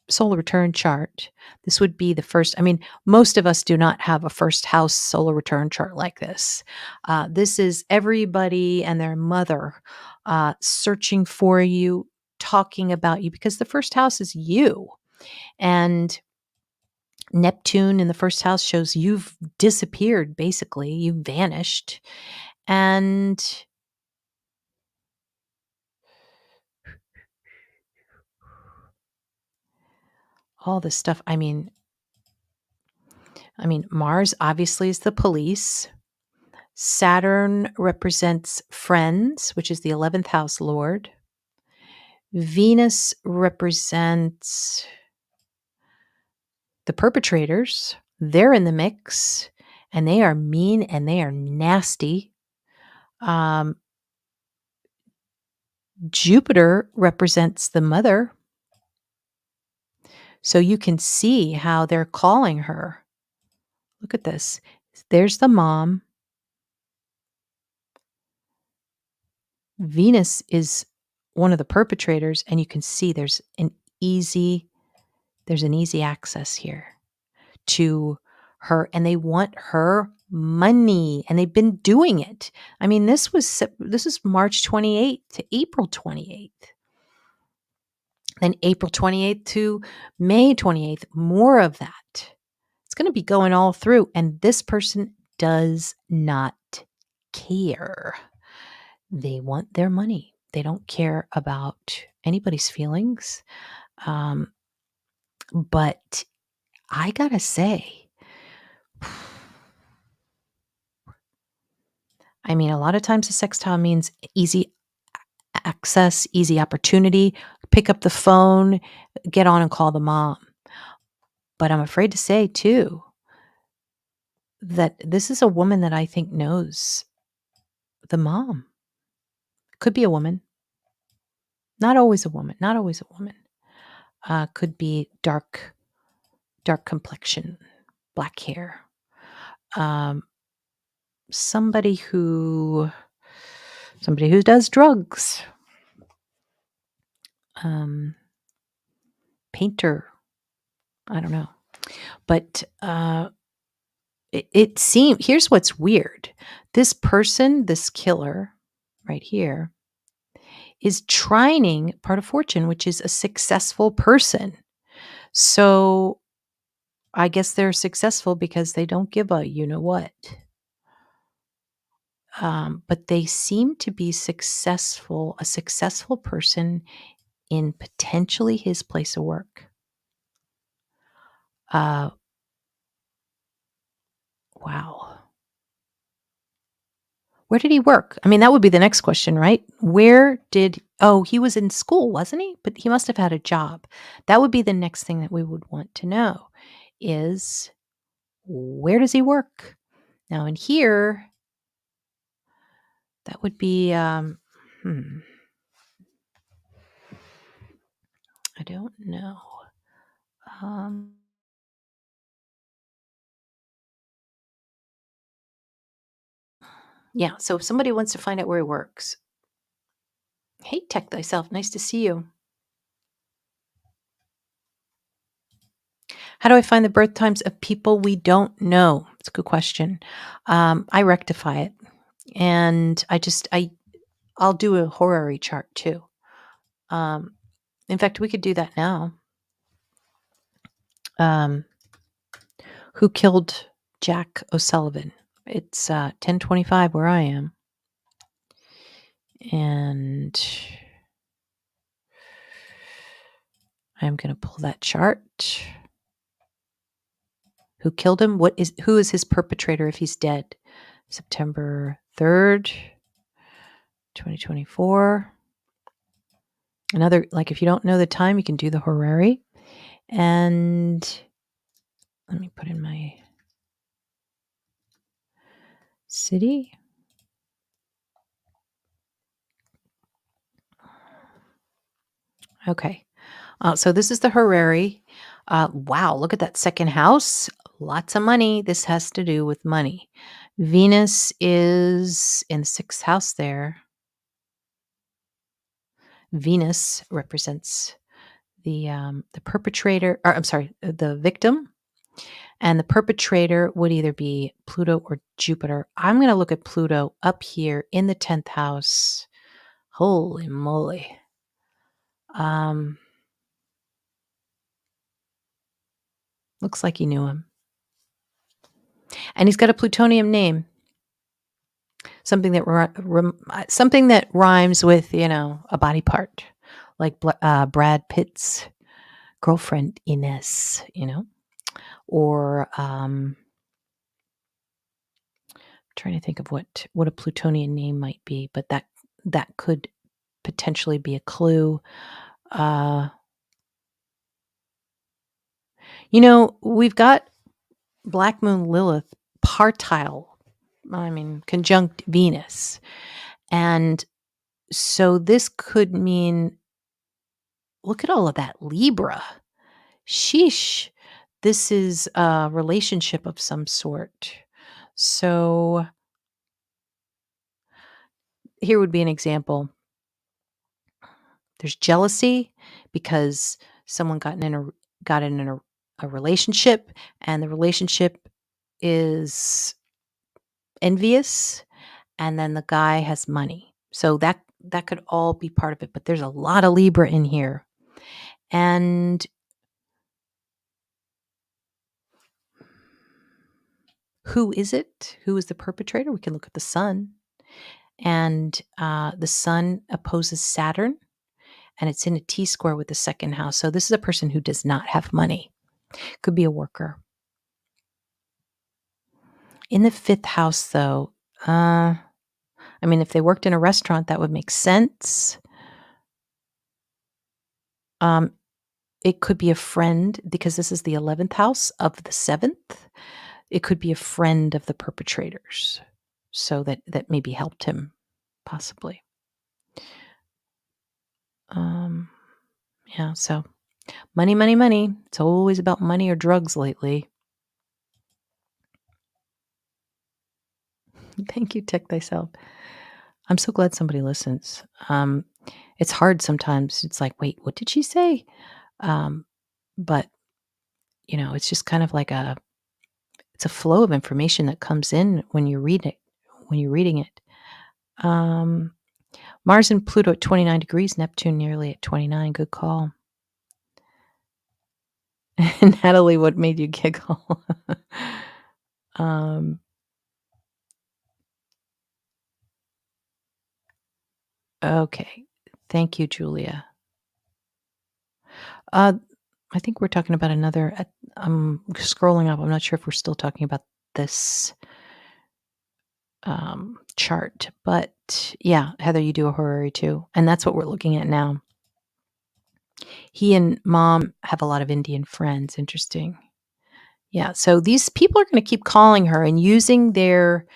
A: solar return chart. This would be the first. I mean, most of us do not have a first house solar return chart like this. This is everybody and their mother searching for you, talking about you, because the first house is you. And Neptune in the first house shows you've disappeared, basically. You vanished. And all this stuff. I mean, Mars obviously is the police. Saturn represents friends, which is the 11th house lord. Venus represents the perpetrators. They're in the mix, and they are mean and they are nasty. Um, Jupiter represents the mother. So you can see how they're calling her. Look at this. There's the mom. Venus is one of the perpetrators, and you can see there's an easy access here to her, and they want her money, and they've been doing it. I mean, this is March 28th to April 28th. Then April 28th to May 28th, more of that. It's going to be going all through, and this person does not care. They want their money. They don't care about anybody's feelings. But I gotta say, I mean, a lot of times the sextile means easy access, easy opportunity, pick up the phone, get on and call the mom. But I'm afraid to say, too, that this is a woman that I think knows the mom. Could be a woman. Not always a woman. Not always a woman. Could be dark complexion, black hair. Somebody who does drugs. Painter. I don't know. But it seems, here's what's weird. This person, this killer right here, is trining part of fortune, which is a successful person. So I guess they're successful because they don't give a you know what. But they seem to be a successful person in potentially his place of work. Wow. Where did he work? I mean, that would be the next question, right? He was in school, wasn't he? But he must have had a job. That would be the next thing that we would want to know is, where does he work? Now in here, that would be, I don't know. Um, yeah, so if somebody wants to find out where he works, hey, Tech Thyself, nice to see you. How do I find the birth times of people we don't know? It's a good question. I rectify it, and I'll do a horary chart too. Um, in fact, we could do that now. Um, who killed Jack O'Sullivan? It's 10:25 where I am, and I'm going to pull that chart. Who killed him? Who is his perpetrator if he's dead? September 3rd, 2024. Another, like, if you don't know the time, you can do the horary. And let me put in my city. Okay. So this is the horary. Wow, look at that second house. Lots of money. This has to do with money. Venus is in the sixth house there. Venus represents the perpetrator, or I'm sorry, the victim. And the perpetrator would either be Pluto or Jupiter. I'm going to look at Pluto up here in the 10th house. Holy moly. Looks like he knew him. And he's got a plutonium name. Something that rhymes with, a body part. Like Brad Pitt's girlfriend Ines, or trying to think of what a plutonian name might be, but that could potentially be a clue. We've got Black Moon Lilith partile, conjunct Venus. And so this could mean, look at all of that Libra. Sheesh. This is a relationship of some sort. So here would be an example. There's jealousy because someone got in a relationship, and the relationship is envious, and then the guy has money. So that could all be part of it, but there's a lot of Libra in here. And who is it? Who is the perpetrator? We can look at the sun. And the sun opposes Saturn, and it's in a T-square with the second house. So this is a person who does not have money. Could be a worker. In the fifth house, though, if they worked in a restaurant, that would make sense. It could be a friend, because this is the 11th house of the 7th. It could be a friend of the perpetrators, so that maybe helped him, possibly. Yeah, so money, money, money. It's always about money or drugs lately. Thank you, Tech Thyself. I'm so glad somebody listens. It's hard sometimes. It's like, wait, what did she say? But it's just kind of like it's a flow of information that comes in when you read it, when you're reading it. Mars and Pluto at 29 degrees, Neptune nearly at 29. Good call. Natalie, what made you giggle? Okay. Thank you, Julia. I think we're talking about another. I'm scrolling up. I'm not sure if we're still talking about this chart, but yeah, Heather, you do a horary too, and that's what we're looking at now. He and Mom have a lot of Indian friends. Interesting. Yeah, so these people are going to keep calling her and using their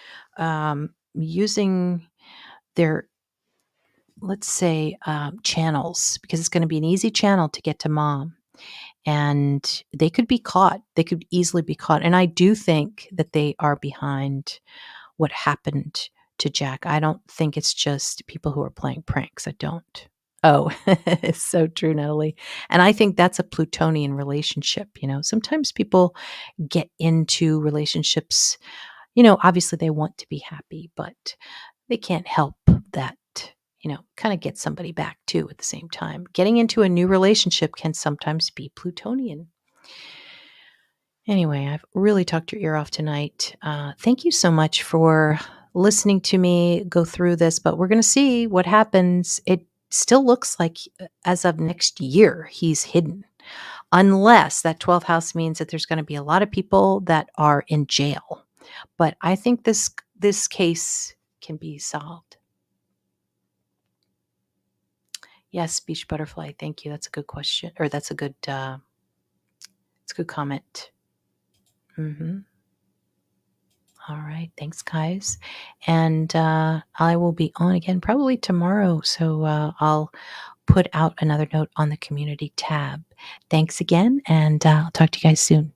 A: let's say, channels, because it's going to be an easy channel to get to mom. And they could be caught. They could easily be caught. And I do think that they are behind what happened to Jack. I don't think it's just people who are playing pranks. I don't. Oh, it's so true, Natalie. And I think that's a Plutonian relationship. Sometimes people get into relationships, obviously they want to be happy, but they can't help that, kind of get somebody back too at the same time. Getting into a new relationship can sometimes be Plutonian. Anyway, I've really talked your ear off tonight. Thank you so much for listening to me go through this, but we're going to see what happens. It still looks like as of next year, he's hidden, unless that 12th house means that there's going to be a lot of people that are in jail. But I think this case can be solved. Yes, beach butterfly. Thank you. That's a good question, or that's a good comment. Mm-hmm. All right. Thanks, guys. And I will be on again probably tomorrow. So I'll put out another note on the community tab. Thanks again, and I'll talk to you guys soon.